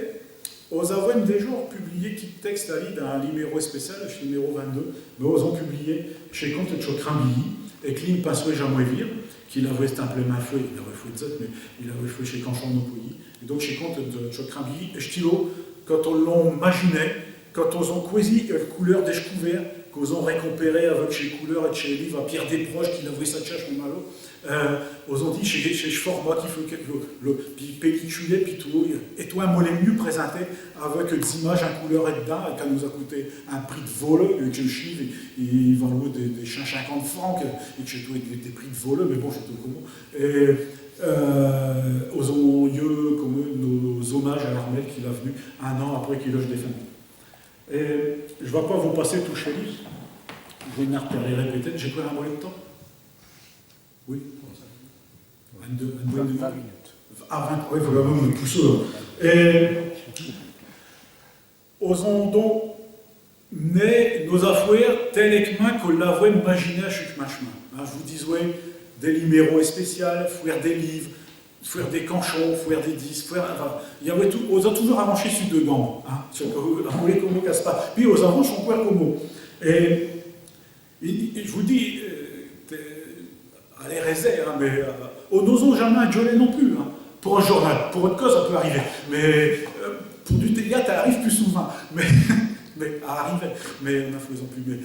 aux avons déjà publié qui texte à lui dans un numéro spécial, le numéro 22, mais ils ont publié chez Comte de Chokrambilly, et Kling Passoué Jamoévir, qu'il avait simplement fait, il avait fait Z, mais il avait fait chez Canchon de Pouilly. Et donc chez Comte de Chokrambilly, et Stilo, quand on l'imaginait, quand on a choisi la couleur des couverts, qu'on ont récupéré avec chez couleurs et chez les livres à Pierre Desproges, qui l'avait sa tchèche au malo, ils ont dit chez Format qui fait le pelliculé, puis tout, et toi, un mot mieux présenté avec des images en couleur et dedans, et ça nous a coûté un prix de vol, et que le chiffre, il va louer des 50 francs, et que j'ai trouvé des prix de vol, mais bon, je sais pas comment. Et ils ont eu comme nos hommages à l'Armel qu'il a venu un an après qu'il a défendu. Et je ne vais pas vous passer tout chez lui. Je vais les répéter. J'ai pris un mois de temps. Oui. 20 minutes. Ah, 20, oui, il faut quand même me pousser. Et osons donc né nos affaires tellement qu'on l'avait imaginé à chaque chemin. Je vous disais des numéros spéciaux, faire des livres, faire des canchons, faire des disques, il y avait tout, on a toujours arraché sur deux gants, comme casse pas. Puis aux arranges on peut comme et je vous dis, allez raiser, mais on n'ose jamais adjoler non plus. Pour un journal, pour autre cause, ça peut arriver. Mais pour du théâtre, ça arrive plus souvent. Mais à arriver, mais on a faisant plus. Mais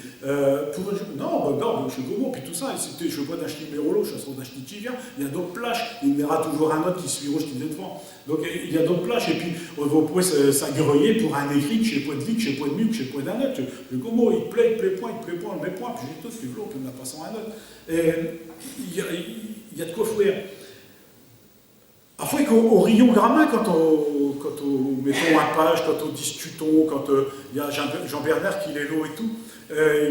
pour non, je suis gourmand, puis tout ça, je ne veux pas d'acheter Mérolo, je suis d'acheter Tivien, il y a d'autres plages, il y en aura toujours un autre qui suit rouge qui vient devant. Donc il y a d'autres plages, et puis on va pouvoir s'agréer pour un écrit, je ne sais pas de vie, je ne sais pas de mieux, je ne sais pas d'un autre. Le gourmand, il plaît point, on le met point, puis j'ai tout, puis on peut en passer un autre. Et il y a de quoi faire. Après qu'au rayon grammain, quand on mettons un page, quand on discutons, quand il y a Jean Bernard qui est là et tout,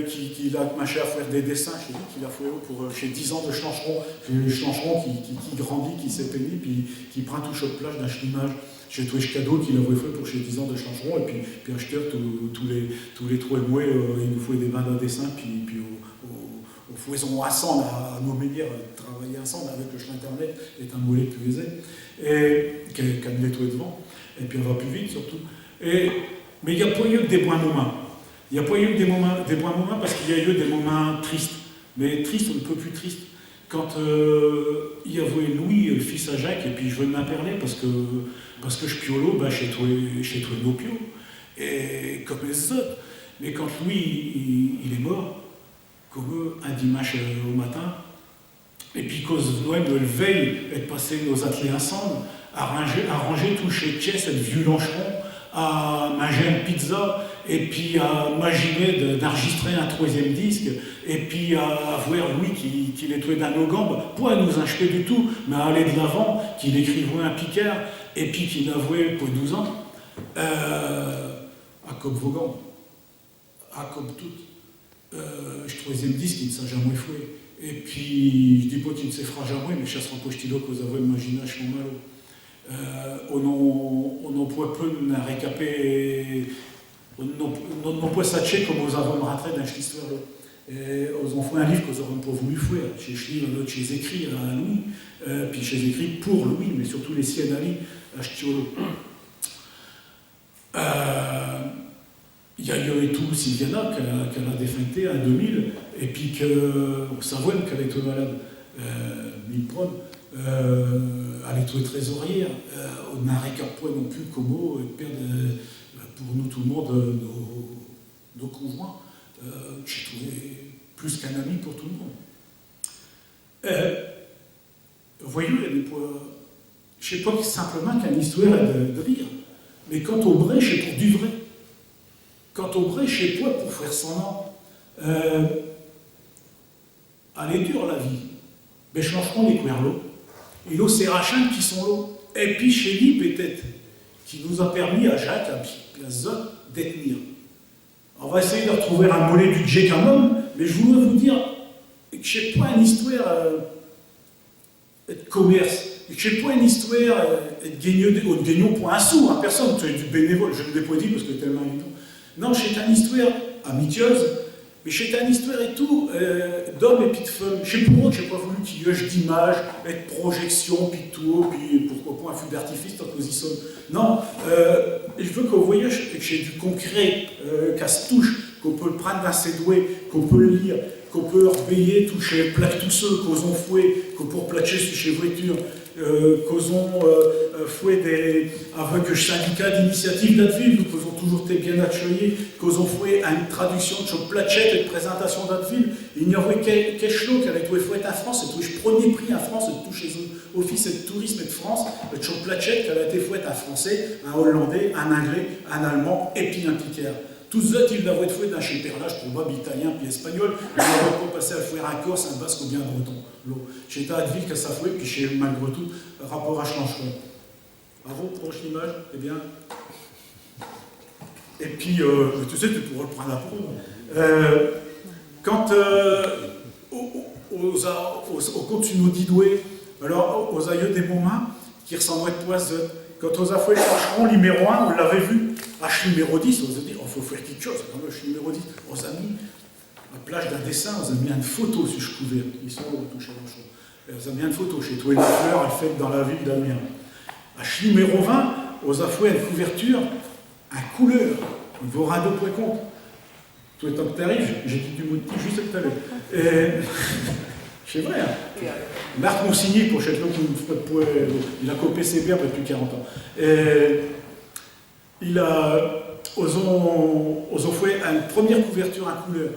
qui a marché à faire des dessins chez lui, qu'il a fait pour chez 10 ans de Schlancheron, qui grandit, qui s'est péni, puis qui prend tout chaque plage d'un image chez Twitch Cadeau qu'il avait fait pour chez 10 ans de Schlancheron, et puis acheteur tous les 3 mois, il nous faut des bains de dessin, puis on faisait ensemble à nos manières, travailler ensemble avec le chemin internet est un mollet plus aisé, et qu'à nous nettoyer devant, et puis on va plus vite surtout. Mais il n'y a pas eu que des bons moments. Il n'y a pas eu que des bons moments parce qu'il y a eu des moments tristes. Mais tristes, on ne peut plus triste. Quand il y avait Louis, le fils à Jacques, et puis je veux m'en parler parce que je piolo chez toi nos pio, et comme les autres. Mais quand Louis il est mort, comme un dimanche au matin, et puis cause Noël de veille et de passer nos ateliers ensemble, arranger tout chez Thiès, cette vieux loncheron, à manger une pizza, et puis à imaginer d'enregistrer un 3e disque, et puis à voir Louis qui nettoyait dans nos gambes, pas à nous acheter du tout, mais à aller de l'avant, qu'il écrivait un Picard, et puis qu'il avouait pour 12 ans, à comme vos gambes, à comme toutes. Le 3e disque, il ne s'est jamais foué. Et puis, je dis pas qu'il ne se fera jamais, mais je ne pas stilo que vous avez imagination malo. On n'en peut peu récaper, on n'en peut sacher comme vous avez rentré dans cette histoire-là. Et ils ont fait un livre qu'ils n'auraient pas voulu faire. Chez Schlieve, l'autre chez écrit à Louis, puis chez écrit pour Louis, mais surtout les siennes à lui, à Stiolo. Il y a eu tout Sylviana qu'elle a défecté en 2000, et puis que Savoine qu'elle était malade, Milpron, elle est trésorière, on n'a rien qu'à point non plus comment perdre pour nous tout le monde nos conjoints. J'ai trouvé plus qu'un ami pour tout le monde. Voyons, je ne sais pas simplement qu'une histoire de rire, mais quant au vrai, c'est pour du vrai. Quant au vrai, chez toi, pour faire son nom, elle est dure la vie. Mais changeront les querlos. Et l'eau, c'est Rachin qui sont l'eau. Et puis chez lui, peut-être, qui nous a permis à Jacques, à Zot, d'être. On va essayer de retrouver un mollet du Djé quand même, mais je voudrais vous dire que je sais pas une histoire de commerce, je sais pas une histoire de gagnant pour un sou, hein, personne, c'est du bénévole, je ne l'ai pas dit parce que c'est tellement évident. Non, c'est une histoire amicieuse, mais c'est une histoire et tout d'hommes et puis de femmes. Je sais pas moi, je n'ai pas voulu qu'il y ait d'images, de projections, puis tout, puis pourquoi pas un feu d'artifice tant qu'on y sonne. Non, je veux qu'on voyage que j'ai du concret, qu'à se touche, qu'on peut le prendre dans ses doigts, qu'on peut le lire, qu'on peut repayer, toucher plaque tous ceux qu'on ont fouet, qu'on peut placer sur chez voiture, qu'on ont fouet avec le syndicat d'initiative d'Atteville, qu'on ont toujours été bien accueillis, qu'on ont fouet à une traduction de cette plachette et de présentation d'Atteville. Il n'y aurait qu'un chose qui avait été fouet en France, c'est le premier prix en France, c'est tout chez l'Office de tourisme et de France, cette plachette qui avait été fouet en français, en hollandais, en anglais, en allemand et puis en piquaire. Tous eux, ils l'avaient fait d'un chez Perlage, probable italien puis espagnol, ils n'avaient pas passé à fouer un corse, un basque ou bien un breton. J'étais à Atteville que ça fouet, puis chez malgré tout, rapport à Chlancheron. Bravo, prochaine image, eh bien. Et puis, tu sais, tu pourras le prendre à prendre. Quand au continent d'Idoué, alors aux aïeux des moments qui ressemblaient à poiseux, quand aux affaires Chlancheron numéro 1, on l'avait vu. H numéro 10, on se dit, il faut faire quelque chose. Quand même, H numéro 10, on a mis, à la plage d'un dessin, on a mis une photo sur ce couvert. Ils sont là, touchés à la chose. On a mis une photo chez toi, une fleur, elle fait dans la ville d'Amiens. H numéro 20, on a fait une couverture, un couleur. Il vaut un 2 points compte. Tout le temps que tu arrives, j'ai dit du mot de petit juste tout à l'heure. C'est vrai, hein. Marc Monsigny, pour Château, il a copé ses bières depuis 40 ans. Il a, aux ont fait une première couverture en couleur.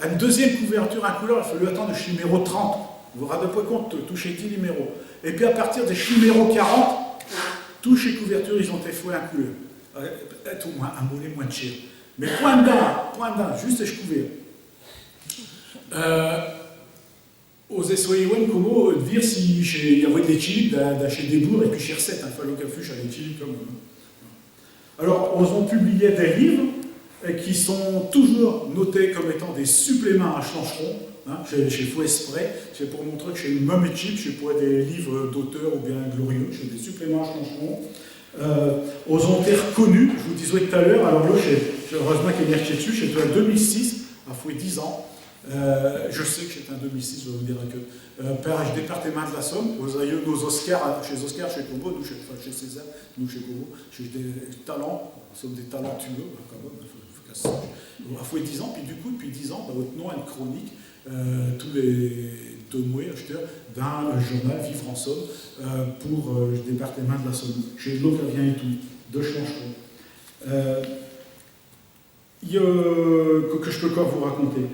Une deuxième couverture en couleur, il a fallu attendre le numéro 30. Vous vous rendez pas compte, toucher 10 numéros. Et puis à partir des numéro 40, tous les couvertures, ils ont été faits en couleur. Peut-être au moins un mollet moins de cher. Mais point d'un, juste les couverts. Aux Essoyewen, comment dire s'il y avait des chilis chez Desbourgs et puis chez Recette, il fallait qu'elle fût chez les chilis comme. Alors, ils ont publié des livres qui sont toujours notés comme étant des suppléments à Chlancheron. Hein, j'ai fait exprès, c'est pour montrer que j'ai une même équipe, j'ai pas des livres d'auteurs ou bien glorieux, j'ai des suppléments à Chlancheron. Ils ont été reconnus, je vous disais tout à l'heure, alors là, heureusement qu'il y a marqué dessus, j'étais en 2006, à fait 10 ans. Je sais que j'étais en 2006, je vais vous dire que par le département de la Somme, aux aïeux, nos Oscars, chez Combo, nous chez César, nous chez Combo, j'ai des talents, nous sommes des talentueux, quand même, il faut qu'à ça. On a fait 10 ans, puis du coup, depuis 10 ans, votre nom a une chronique, tous les 2 mois, acheteurs, dans le journal Vivre en Somme, pour le département de la Somme. Chez l'eau qui vient et tout, de Chlancheron. Il y a que je peux encore vous raconter.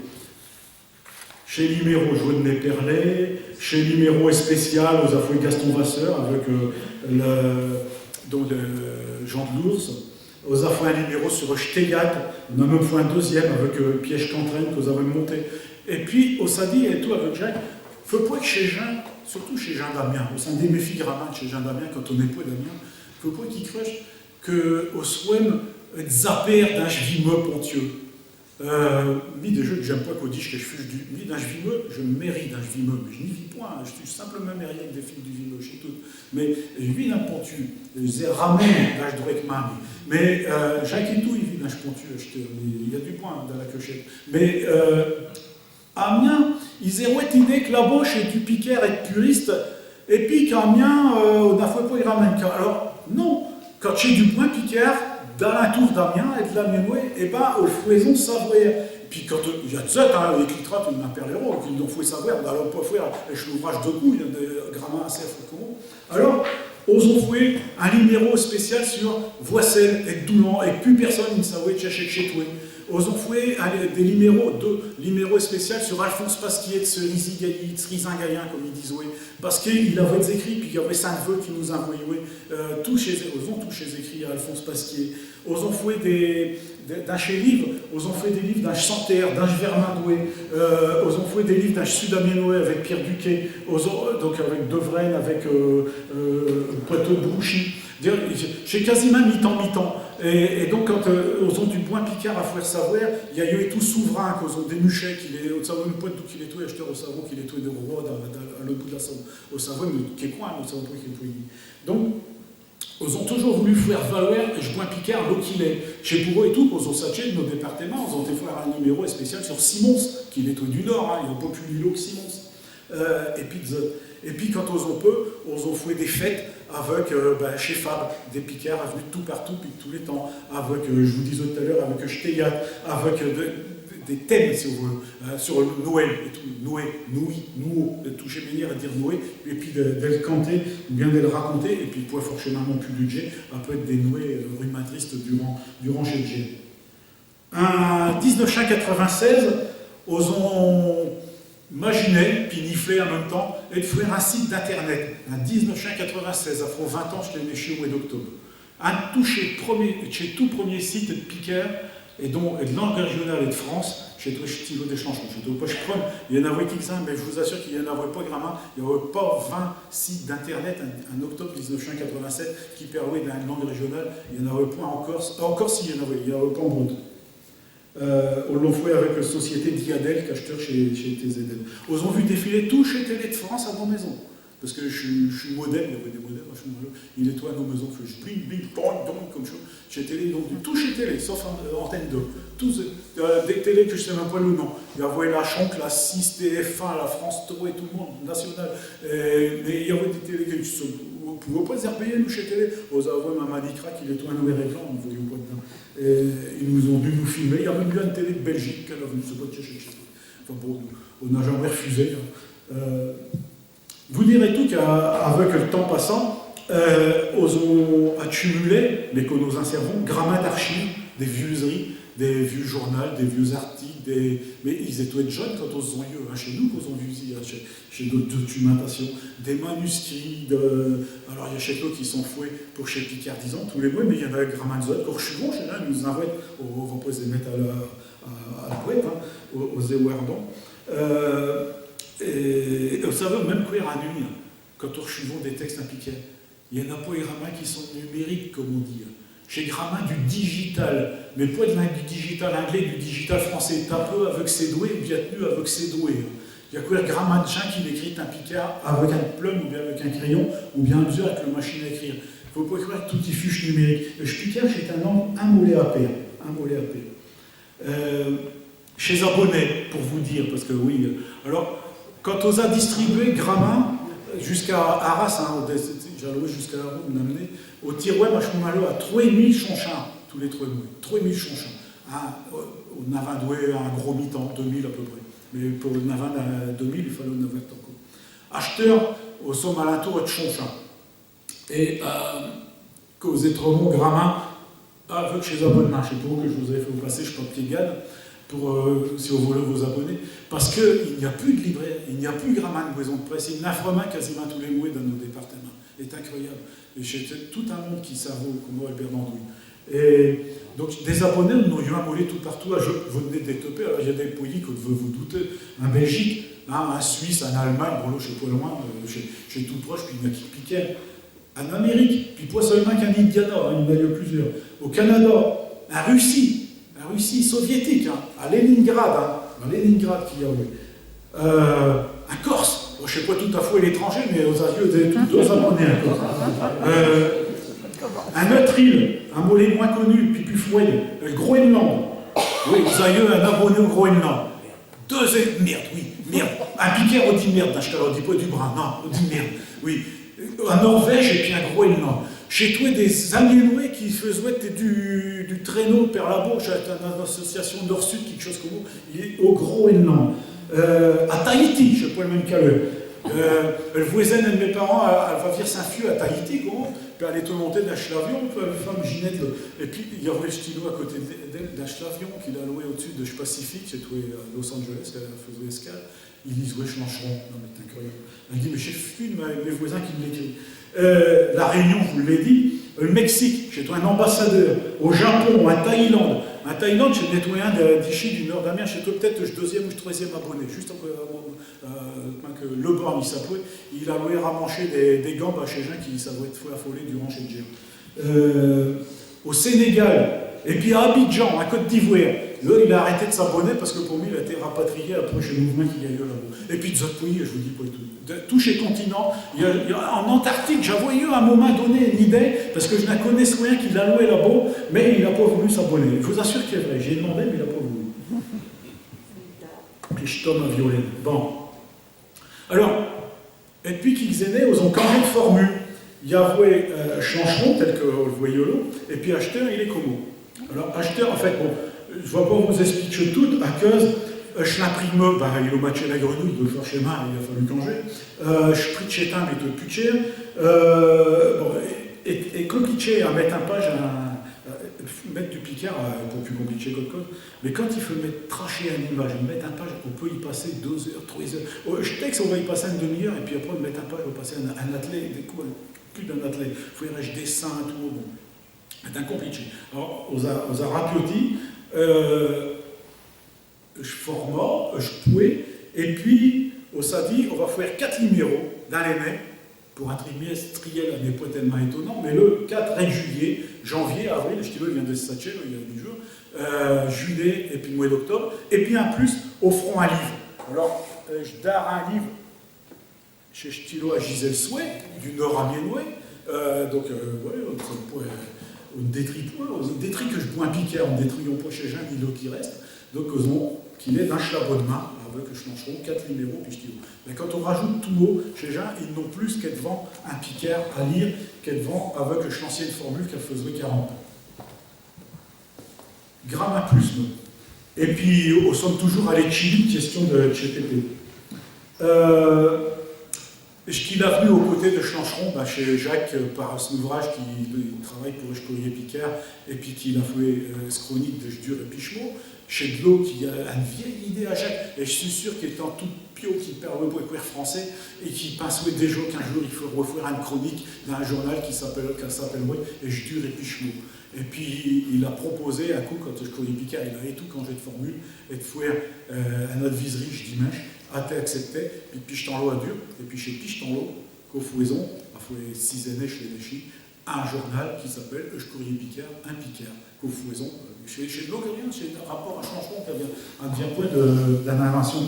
Chez Liméro, Joanne Perlet, chez Liméro spécial, aux affaires Gaston Vasseur, avec Jean de l'Ours, aux affaires Liméro sur Stégat, on a même fait un deuxième avec Piège Cantraine que vous avez monté. Et puis, au Sadi et tout avec Jacques, il ne faut pas que chez Jean, surtout chez Jean Damien, au sein des méfis grammaires chez Jean Damien, quand on n'est pas Damien, il ne faut pas qu'il crèche qu'au soin, zapper d'un chevimeux pontieux. Mi des jeux que j'aime pas qu'on dise que je fuge du. Mi d'un vimeux, je mérite d'un vimeux, mais je n'y vis point, je suis simplement mérié avec des films du vimeux, chez tout. Mais je vis d'un pontu, je ramène d'un Drekman, mais Jacques et tout, il vit d'un pontu, il y a du point dans la cochette. Mais Amiens, ils auraient idée que la boche et du piquer et puriste, et puis qu'Amiens, on n'a pas, il ramène. Alors, non, quand j'ai du point piquer, dans la tour d'Amiens et de la Ménoué, et ben, au foison savoir. Et puis quand il y a de ça, les clitrates, il m'appelle l'héros, qu'il n'en faut savoir, dans l'homme pas faire, et je l'ouvrage de coups, il y a des grammaires assez fréquents. Alors, osons fouer un numéro spécial sur Voissel et Doulan, et plus personne ne savait chez toi. Osons fouer des numéros spéciaux sur Alphonse Pasquier de Cerisy-Gailly, comme ils disent, oui. Parce qu'il avait des écrits, puis il y avait 5 vœux qui nous envoyaient, osons tous chez écrits à Alphonse Pasquier. Osons fouer d'un chez livre, osons fouer des livres d'un Chanterre, d'un Vermandoué, osons fouer des livres d'un Sud-Amiénois avec Pierre Duquet, donc avec Devraine, avec Poitou-Brouchy. J'ai quasiment mi-temps. Et donc, quand aux ont du point Picard à faire savoir, il y a eu tout souverain, qu'aux ont des muchets, qu'il est au Savoie, une pointe d'où qu'il est tout, acheteur au Savoie, qu'il est tout de roi à l'autre bout de la Saône, au Savoie, mais qui est coin, au Savoie, qui est tout. Donc, ils ont toujours voulu faire valoir je point Picard l'eau qu'il est. Chez pour eux et tout, aux ont sachés de nos départements, ils ont fait faire un numéro spécial sur Simons, qui est tout du Nord, hein, il n'y a pas plus l'îlot que Simons. Et puis quand on ont fait des fêtes avec chez Fab, des picards venus de tout partout, puis de tous les temps, avec, je vous disais tout à l'heure, avec Steyat, avec des thèmes, si vous voulez, sur Noël et tout, Noé, Nouo, de toucher manière à dire Noé, et puis de le canter, ou bien de le raconter, et puis pour forcément non plus budget, un peu être dénoué rhumatistes durant chez le G. En 1996, osons imaginer, puis nifler en même temps, et de faire un site d'internet. En 1996, après 20 ans, je l'ai né chez au mois d'octobre. Un chez tout premier site de piqueur, et de langue régionale et de France, chez toi, Thibaut Deschanchon. Chez toi, pas je prends, il y en avait quelques-uns, mais je vous assure qu'il n'y en avait pas grammaire. Il n'y avait pas 20 sites d'internet en octobre 1987 qui permettaient de la langue régionale. Il n'y en avait pas en Corse. Encore s'il y en avait, il n'y en avait pas en Bretagne. On l'a fait avec la société Diadel, qu'acheteur chez TZN. Ils ont vu défiler tout chez Télé de France à nos maisons. Parce que je suis modèle, il y avait des modèles vachement malheureux. Il est toi à nos maisons, je bling, comme ça. Chez Télé, donc tout chez Télé, sauf Antenne 2. Tous des télés que je ne sais même pas le nom. Il y avait la Chonque, la 6, TF1, la France 3 et tout le monde, national. Mais il y avait des télés que vous ne pouvez pas les repayer, nous, chez Télé. Vous avez ma Manicra qui est toi à nos réglants, on ne voyait pas dedans. Et ils nous ont dû nous filmer. Il y a même eu une télé de Belgique, qu'elle a venue se battre chez Enfin bon, on n'a jamais refusé. Vous direz tout qu'avec le temps passant, ils ont accumulé, mais que nous en servons, grammaires d'archives, des vieuseries, des vieux journaux, des vieux articles, mais ils étaient jeunes quand ils ont eu, chez nous, qu'ils ont vu chez d'autres documentations, des manuscrits, alors il y a chez eux qui sont foués pour chez Picard, disons, tous les mois, mais il y en a grammaires d'autres, quand je suis bon, chez là, ils nous envoient, on va pas les mettre à la poète, hein, aux éwardons. Et vous savez, même quoi à nuit, quand on reçoit des textes impliqués, il y en a pas des grammaires qui sont numériques, comme on dit. Chez grammaire du digital, mais pas du digital anglais, du digital français, un peu avec ses doués, bien tenu avec ses doués. Il y a quoi grammaire de gens qui l'écrit un picard avec un plume, ou bien avec un crayon, ou bien un avec la machine à écrire. Il ne faut pas croire que tout y fiche numérique. Le picard, c'est un nom imolé-à-pair. Chez Abonnet, pour vous dire, parce que oui. Alors, quand on a distribué Grammaire jusqu'à Arras, hein, j'allais jusqu'à la roue, on a amené, au tiroir, je suis allé à 3000 chonchins, tous les 3 mois. 3000 chonchins. On avait doué un gros mi-temps, 2000 à peu près. Mais pour le Navan à 2000, il fallait le Navan encore. Acheteur, au somme à l'entour de chonchins. Et qu'aux étremont Grammaire, avec chez Abonnement, je sais pas que je vous avais fait vous passer, je ne sais pas pied gagne. Si vous voulez vous abonner, parce qu'il n'y a plus de libraire, il n'y a plus de grammaire de maison de presse, il y en a vraiment quasiment tous les mois dans nos départements. C'est incroyable. Et j'ai tout un monde qui savent comme Albert Dandouille. Et donc, des abonnés, nous avons abonné tout partout. Vous venez de détoper, alors il y a des pays que vous vous doutez. En Belgique, en Suisse, en Allemagne, bon là, je ne sais pas loin, j'ai tout proche, puis il y en a qui piquaient. En Amérique, puis pas seulement qu'en Indiana, il y en a eu plusieurs. Au Canada, en Russie. la Russie soviétique, hein, à Leningrad, qui a eu. Un Corse, je ne sais pas tout à fait l'étranger, mais aux avieux des tous abonnés un Corse. Un autre île, un mollet moins connu, puis plus fouet, le Groenland. Oui, vous avez eu un abonné au Groenland. Merde, oui, merde. Un piquet, on dit merde, dans ce cas-là, on dit pas du bras, non, on dit merde, oui. En Norvège et puis un Groenland. J'ai trouvé des aliénoués qui faisaient du traîneau vers la bouche, dans l'association Nord-Sud, quelque chose comme ça, au Groenland. À Tahiti, je ne sais pas le même cas. Le voisin de mes parents, elle va venir Saint-Fieu à Tahiti, quoi. Puis elle est montée d'un l'avion, puis la femme Ginette, et puis il y avait le stylo à côté d'elle, d'un l'avion qu'il a loué au-dessus de Pacifique, j'ai trouvé à Los Angeles, elle faisait escale. Ils disent, ouais, je lancerai. Non, mais c'est incroyable. Elle dit, mais j'ai vu mes voisins qui me l'écrivent. La Réunion, je vous l'ai dit. Le Mexique, j'ai trouvé un ambassadeur. Au Japon, en Thaïlande. En Thaïlande, j'ai nettoyé un d'ici du nord d'Amérique. J'ai trouvé peut-être le deuxième ou le troisième abonné. Juste que Le Born, il s'appelait. Il a loué ramancher des gambes à chez gens qui savaient être affolés durant chez le géant. Au Sénégal, et puis à Abidjan, à Côte d'Ivoire. Là, il a arrêté de s'abonner parce que pour lui, il a été rapatrié après chez le mouvement qu'il y a eu là-bas. Et puis d'autres pays, je vous dis pas tout. Tous ces continents. En Antarctique, j'avais eu à un moment donné une idée, parce que je n'en connais rien qui l'a loué là-bas, mais il n'a pas voulu s'abonner. Je vous assure qu'il est vrai. J'ai demandé, mais il n'a pas voulu. Et je tombe à violer. Bon. Alors, et puis qu'ils aient ils ont changé de formule. Il y avait Chancheron, tel que vous le voyez là, et puis acheteur, il est comment? Alors, acheteur, en fait, bon. Je ne vais pas vous expliquer tout, à cause, je l'imprime, bah, il a matché la grenouille, il doit faire schéma, il a fallu changer. Je prie de chez un, mais de plus cher. Bon, et compliqué à mettre un page, mettre du picard, pour plus compliqué qu'autre chose. Mais quand il faut mettre, tracher une image, mettre un page, on peut y passer 2 heures, 3 heures. Je texte, on va y passer une demi-heure, et puis après, on mettre un page, on va passer un atelier, des coups, plus d'un atelier. Il faut y avoir des dessins, tout. Bon. C'est un compliqué. Alors, aux Arapioti, je format, je pouvais, et puis, on s'est dit, on va faire 4 numéros dans l'année, pour un trimestriel, n'est pas tellement étonnant, mais le 4 juillet, janvier, avril, je vient de Satchel, il y a 10 jours, juillet, et puis le mois d'octobre, et puis en plus, offrons un livre. Alors, je donne un livre chez Stilo à Gisèle Souet, du Nord Amiénois, donc, ouais, on détruit que je bois un piquet, on détruit pas chez Jean, ni l'eau qui reste. Donc, qu'il est d'un chlabo de main, avec je lancerai 4 numéros, puis stylo. Mais quand on rajoute tout haut, chez Jean, ils n'ont plus qu'être devant un piquet à lire, qu'être devant avec l'ancienne formule qu'elle faisait 40 ans. Gramme à plus, nous. Et puis, on sommes toujours à l'équilibre, question de CTP. Qu'il a venu aux côtés de Chancheron, chez Jacques, par son ouvrage qui travaille pour Escolier Picard, et puis qu'il a fait ce chronique de Jdur et Pichemot, chez Dlo, qui a une vieille idée à Jacques, et je suis sûr qu'il est en tout pio, qui parle le bois français, et qui pensait déjà qu'un jour il faut refaire une chronique dans un journal qui s'appelle Jdur et Pichemot. Et puis il a proposé un coup, quand Escolier Picard, il a tout changé de formule, et de faire un autre viserie, je dimanche, a été accepté, puis Pichetanlo a dur, et puis chez Pichetanlo, qu'au Fouaison, a fait 6 années chez les Déchis, un journal qui s'appelle Courrier Picard, un Picard, qu'au Fouaison, chez Bloguerien, c'est un rapport à changement qui avait un bien point d'invention.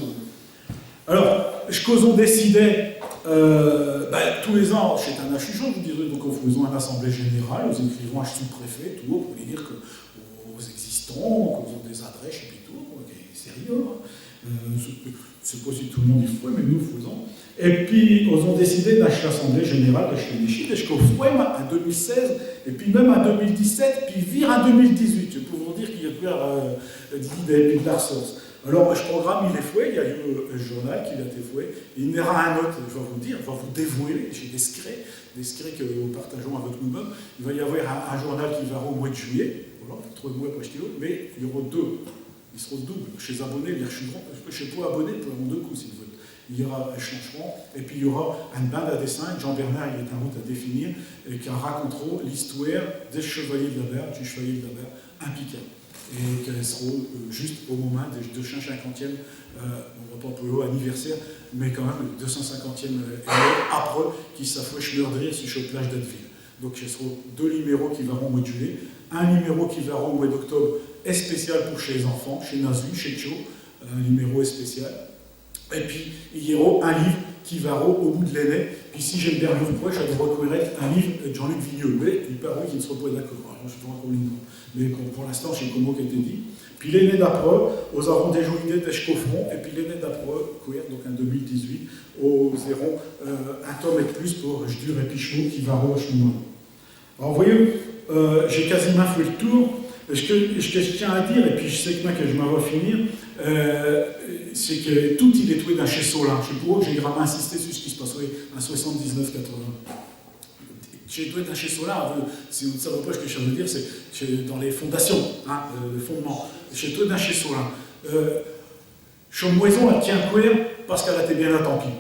Alors, ce qu'ils ont décidé, tous les ans, chez un achuchon, vous direz, donc, nous faisons une assemblée générale, nous écrivons un sous-préfet, tout, pour les dire qu'aux existants, qu'ils ont des adresses, et puis tout, c'est sérieux. Je ne sais pas si tout le monde y fait, mais nous le faisons. Et puis, ils ont décidé d'acheter l'Assemblée Générale de chez les Chites, jusqu'au FOEM en 2016, et puis même en 2017, puis vire en 2018. Je peux vous dire qu'il y a des ressources. Alors, je programme, il est fouet, il y a eu un journal qui a été fouet, il y en aura un autre, je vais vous dire, je vais vous dévoiler, j'ai des secrets que nous partageons avec nous-mêmes. Il va y avoir un journal qui va au mois de juillet, voilà, 3 mois pour acheter l'autre, mais il y aura 2. Ils seront doubles. Chez les abonnés, ils les rechuderont. Chez les abonnés, ils pourront 2 coups s'ils veulent. Il y aura un changement, et puis il y aura une bande à dessin. Jean-Bernard, il est en route à définir, et qui racontera l'histoire des chevaliers de la Berre, du chevalier de la Berre, impliqués. Et qu'elles seront juste au moment de 250e, on ne va pas pour eux anniversaire, mais quand même 250e année après, qui s'affouche meurtrier sur la plage d'Atteville. Donc ce seront 2 numéros qui verront au mois de juillet, un numéro qui verra au mois d'octobre, est spécial pour chez les enfants, chez Nazu, chez Cho, un numéro est spécial. Et puis, il y aura un livre qui va au bout de l'année. Puis, si j'aime bien le proche, je recourir un livre de Jean-Luc Vigneux. Mais il paraît qu'il ne sera pas d'accord. Alors, je ne sais pas encore le nom. Mais pour l'instant, j'ai comment qui a été dit. Puis, l'année d'après, aux avons des journées d'Eschcoffron. Et puis, l'année d'après, donc en 2018, aux aurons un tome et plus pour Jdur et Pichot qui va au chemin. Alors, vous voyez, j'ai quasiment fait le tour. Ce que je tiens à dire, et puis je sais que je m'en vais finir, c'est que tout il est trouvé dans chez Solin. Je sais pas, j'ai vraiment insisté sur ce qui se passait en 79-80. J'ai trouvé dans chez Solin, si vous ne savez pas ce que je veux dire, c'est dans les fondations, hein, le fondement. J'ai trouvé dans chez Solin. Chaumoison, elle tient quoi parce qu'elle a été bien là, tant pis.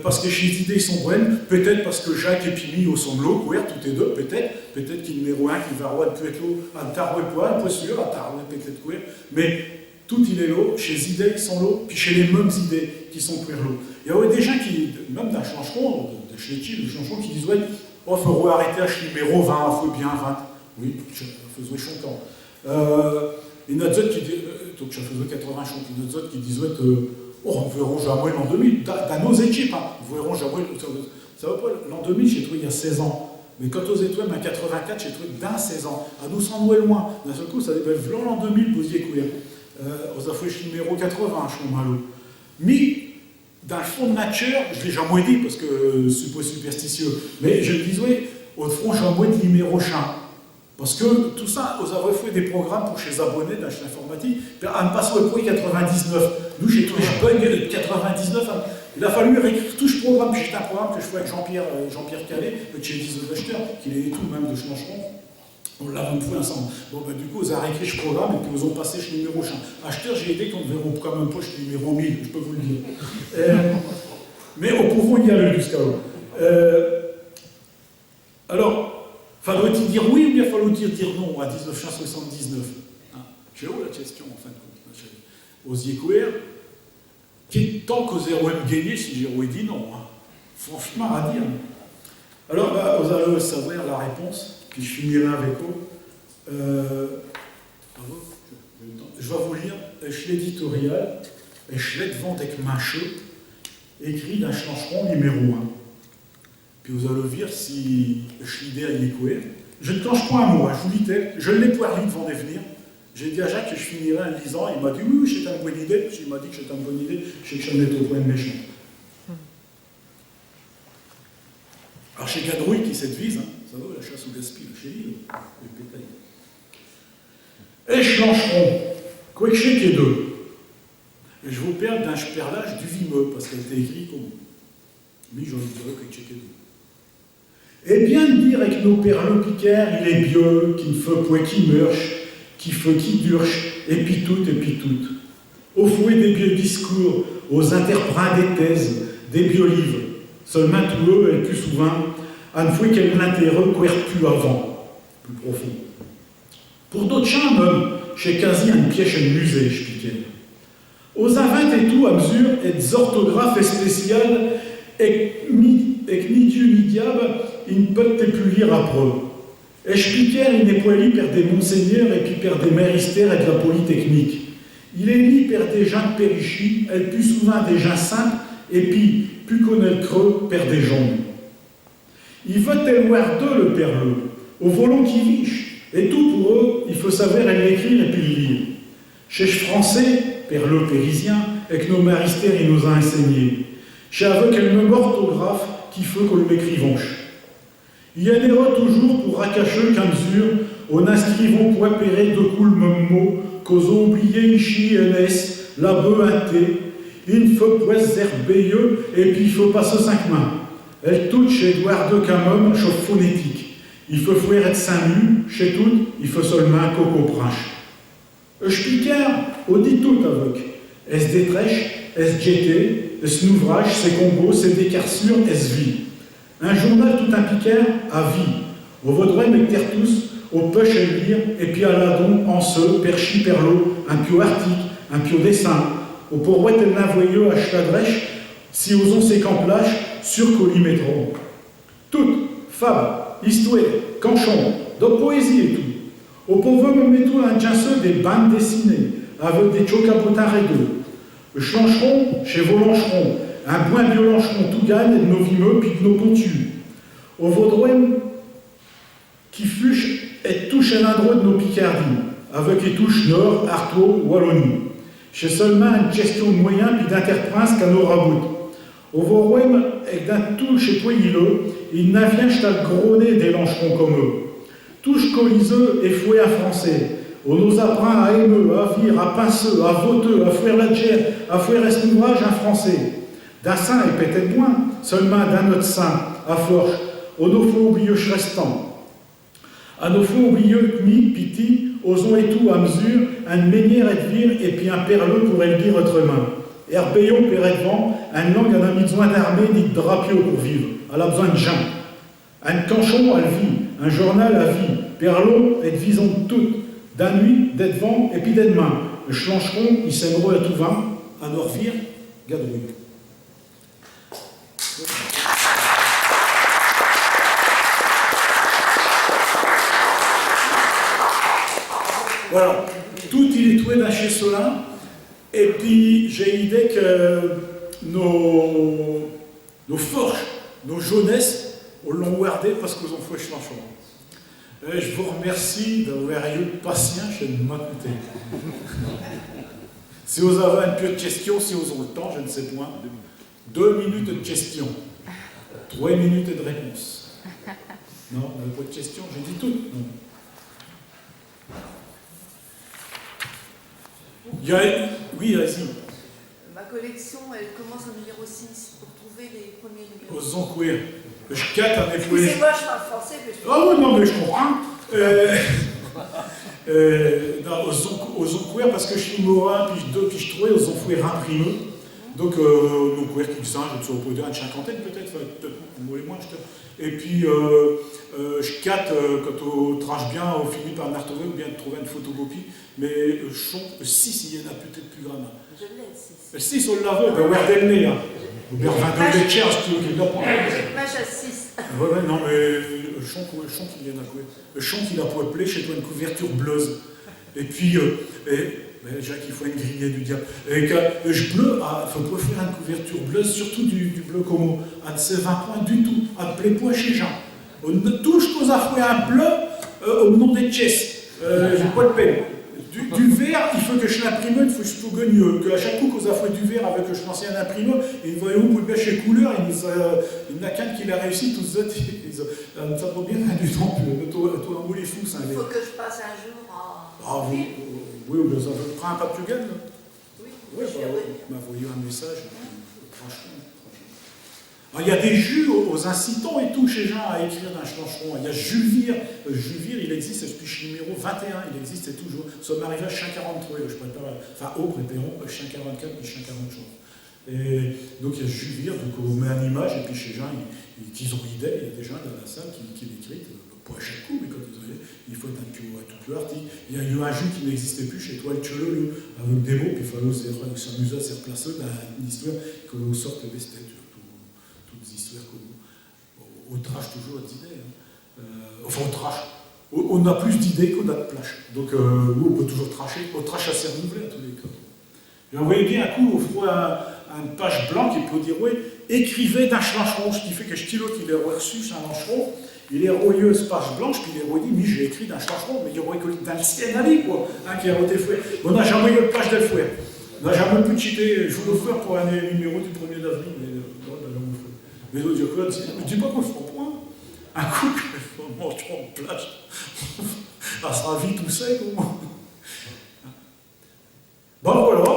Parce que chez les idées sont bonnes, peut-être parce que Jacques et Pimi au son de l'eau, tout est deux, peut-être qu'il numéro un qui va roi peut être l'eau, à Taroué point, pas sûr, à Taroué peut-être quoi, mais tout il est l'eau, chez les idées ils sont l'eau, puis chez les mêmes idées qui sont queer l'eau. Il y a des gens qui, même d'un changeron, de chez les changeron, qui disent ouais, il faut arrêter à ce numéro 20, il faut bien 20. Oui, je faisais chantant. Et notre autre qui dit, donc je faisais 80 chants, et notre autre qui disent ouais, oh, nous verrons jamais l'an 2000, dans nos équipes, hein. Nous verrons jamais, ça va pas, l'an 2000, j'ai trouvé il y a 16 ans. Mais quand aux étoiles, en 84, j'ai trouvé dans 16 ans. À nous semble loin. D'un seul coup, ça devait être l'an 2000, vous y écoutez. Aux affiches numéro 80, je suis malo. Mais, dans le fond de nature, je l'ai jamais dit parce que je suis pas superstitieux, mais je le dis, oui, au fond, j'ai jamais de numéro chat. Parce que tout ça, vous avez fait des programmes pour chez les abonnés dans l'informatique, à ne pas se retrouver 99. Nous, j'ai trouvé bug 99. Il a fallu réécrire tout ce programme. J'ai un programme que je fais avec Jean-Pierre Calais, de chez Lise Acheteur, qui est tout même de Chancheron. On l'a fait ensemble. Bon, ben, du coup, vous avez réécrit ce programme et puis vous ont passé chez le numéro acheteur. J'ai aidé qu'on ne verra quand même pas chez le numéro 1000, je peux vous le dire. Mais au pouvoir, il y a le jusqu'à là. Alors, fallait-il dire oui ou bien fallait-il dire non à 1979 hein? J'ai où la question en fin de compte? Osier courir, tant qu'aux zéro gagné si j'ai dit non. Hein? Franchement, à dire. Alors, bah, vous allez savoir la réponse, puis je finirai avec vous. Je vais vous lire l'éditorial, je l'ai devant avec ma cheveux, écrit d'un changeron numéro 1. Puis vous allez voir si je l'idée à l'écouer. Je ne change pas un mot, hein, je vous dis tel, je l'ai poiré devant des venir. J'ai dit à Jacques que je finirais en lisant, il m'a dit oui, c'est une bonne idée, puis il m'a dit que c'était une bonne idée, je sais que j'en étais au point de méchant. Alors chez Gadrouille qui s'advise, hein, ça va, la chasse au gaspille, chez lui, le pétail. Et je lanceron, quoi que je sais qu'il y ait deux. Et je vous perds d'un perlage du vimeux, parce qu'elle était écrite comme. Mais j'en dirais que je sais qu'il y ait deux. Et bien de dire avec nos perles piquaires, il est vieux, qui ne fait point qui meurche, qui fait qui durche, et puis tout. Au fouet des vieux discours, aux interprètes des thèses, des biolivres, seulement tout eux, et plus souvent, à ne fouet qu'elle l'intérêt qu'ouer plus avant, plus profond. Pour d'autres gens, même, chez quasi un piège de musée, je piquais. Aux inventes et tout, à mesure, et des orthographes et spéciales, et ni Dieu ni diable, il ne peut plus lire à preuve. Et je piquais, il n'est pas li per des monseigneurs et puis per des méristères et de la polytechnique. Il est li per des gens de périchis, et plus souvent des gens simples, et puis, plus qu'on est le creux, per des gens. Il veut voir d'eux le perleux, au volant qui viche, et tout pour eux, il faut savoir l'écrire et puis le lire. Chez français, perleux périsien, avec nos méristères, il nous a enseigné. Chez avec un même orthographe qui fait qu'on l'écrivanche. Il y a des rots toujours pour racacher qu'à mesure, on inscrivons pour appérer de coups le même mot, qu'aux ont oublié ici NS, la beu un T, il faut poisse herbeyeux, et puis il faut passer 5 mains. Elle toute chez Edouard de Camon, chauffe phonétique. Il faut fouer être Saint-Mu, chez tout, il faut seulement un coco prinche. Je piquère, on dit tout avec. Est-ce des trèches, est-ce GT, est-ce ouvrage, c'est Congo, c'est des carsures, est-ce vie. Un journal tout un piqueur à vie. Au vaudrait mettre tous, au peuche à lire, et puis à la don, en ce, perchi, perlo, un pio artique, un pio dessin. Au pourroit tel l'avoyeux à chladrèche, si osons ces camplages, sur colimétron. Tout, fable, histoire, canchon, de poésie et tout. Au pauvre me metto un jasseux des bandes dessinées, avec des chocabotins réglo. Le chancheron chez Volancheron, un boin violencheron tout gagne et de nos vimeux puis de nos pontus. Au vaudrouem qui fuche et touche à l'endroit de nos Picardies, avec les touches Nord, Artois, Wallonie. Chez seulement une question de moyens puis d'interprince qu'à nos rabouts. Au vaudrouem, et d'un tout chez Poyilleux, il n'a vient à gronner des lancherons comme eux. Touche coliseux et fouet à français. On nous apprend à Émeux, à Vire, à Pinceux, à Vauteux, à Fouer-la-Gère, à Fouer-Esnouvrage, un français. D'un saint et peut-être moins, seulement d'un autre saint, à Forge, au nos faux oublieux restant. À nos faux oublieux mi, piti, osons et tout à mesure, un ménière et de vire, et puis un perleux pour le dire autrement. Herbeillon, père et vent, un langue n'a mis besoin d'armée ni de drapio pour vivre, elle a besoin de gens. Un canchon à vie, un journal à vie, perlon et de vison de toute, d'un nuit, d'être vent et puis d'être main. Le chlancheron, il s'aimerait à tout vin, à Norvire, gadrouille. Voilà, tout il est toué d'un chez Solin, et puis j'ai l'idée que nos forges, nos jeunesses, on l'ont gardé parce qu'ils ont fait chlancheron. Je vous remercie d'avoir eu patient chez m'écouter. Si vous avez un peu de questions, si vous avez le temps, je ne sais point. 2 minutes de questions, 3 minutes de réponse. Non, vous n'avez pas de questions, j'ai dit tout. Non. Oui, vas-y. Ma collection, elle commence au numéro 6 pour trouver les premiers numéros. Aux enquires. Je 4 en effet. Excusez-moi, je parle français, mais je... Oh oui, non, mais je comprends. Aux enquires, parce que je suis morin, puis je 2, puis je 3, aux enquires imprimés. Donc, nos enquires qui sont, je ne sais pas, une cinquantaine peut-être, moins, et puis, je 4, quand on trache bien, on finit par en retrouver ou bien de trouver une photocopie. Mais le 6, il y en a peut-être plus grand. Je l'ai, le 6. Le 6, on l'avait, ben, regardez-le, là. Ou bien, 22 de chairs, si tu veux qu'il doit prendre. Page à 6. Ouais, non, mais le chant qu'il y en a quoi. Le chant qu'il a peuplé chez toi une couverture bleuse. Et puis, Jacques, il faut une grillée du diable. Et que je bleu, il faut pas faire une couverture bleuse, surtout du bleu comme à ne se 20 points du tout, à plaît point chez Jean. On ne touche qu'aux affaires un bleu au nom des chess. J'ai pas de peine. Du vert, il faut que je l'imprime, il faut que je tout gagne. Qu'à chaque coup qu'on a fait du vert avec que je pensais un imprimeur, et voyez-vous, pour le mettre chez couleur, il n'y en a qu'un qui l'a réussi, tous les autres, ça ne va bien rien du temps, toi, on les fous, ça. Il faut que je passe un jour en... Ah, oui, ça prend un Portugal, là. Oui, Oui, m'envoyez un message, franchement. Il y a des jus aux incitants et tout chez Jean à écrire d'un chlancheron. Il y a Jules Vire, il existe depuis numéro 21, il existe, c'est toujours. Nous sommes arrivés à chien 43, je prépare, enfin au prépérons, chien 44 puis chien 40 jours. Et donc il y a Jules Vire, donc on met une image, et puis chez Jean, ils ont l'idée, il y a des gens dans la salle qui l'écrivent, pas à chaque coup, mais quand vous allez, il faut être un tout article. Il y a eu un jus qui n'existait plus chez toi, le Tchelolo, avec des mots, puis il fallait s'amuser à se replacer dans une histoire que vous sortez des statues. Des histoires qu'on trache toujours d'idées. Enfin, on trache. On a plus d'idées qu'on a de plage. Donc, on peut toujours tracher. On trache assez renouvelé à tous les cas. Et on voyait bien un coup, on fera une page blanche et peut dire, oui, écrivez d'un chlancheron, ce qui fait que stylo qu'il est reçu, c'est un lancheron, il est royeux, page blanche, puis il est redit, mais j'ai écrit d'un chlancheron, mais il y aurait que d'un ciel à vie, quoi, qui a été fait. On n'a jamais eu de page de fouet. On n'a jamais pu cheater. Je vous le faire pour un numéro du 1er d'avril, mais les autres disent, ne dis pas qu'on ne fera point. Un coup, on mange en place. Ça sera vite tout sec, au moins. Bon, voilà.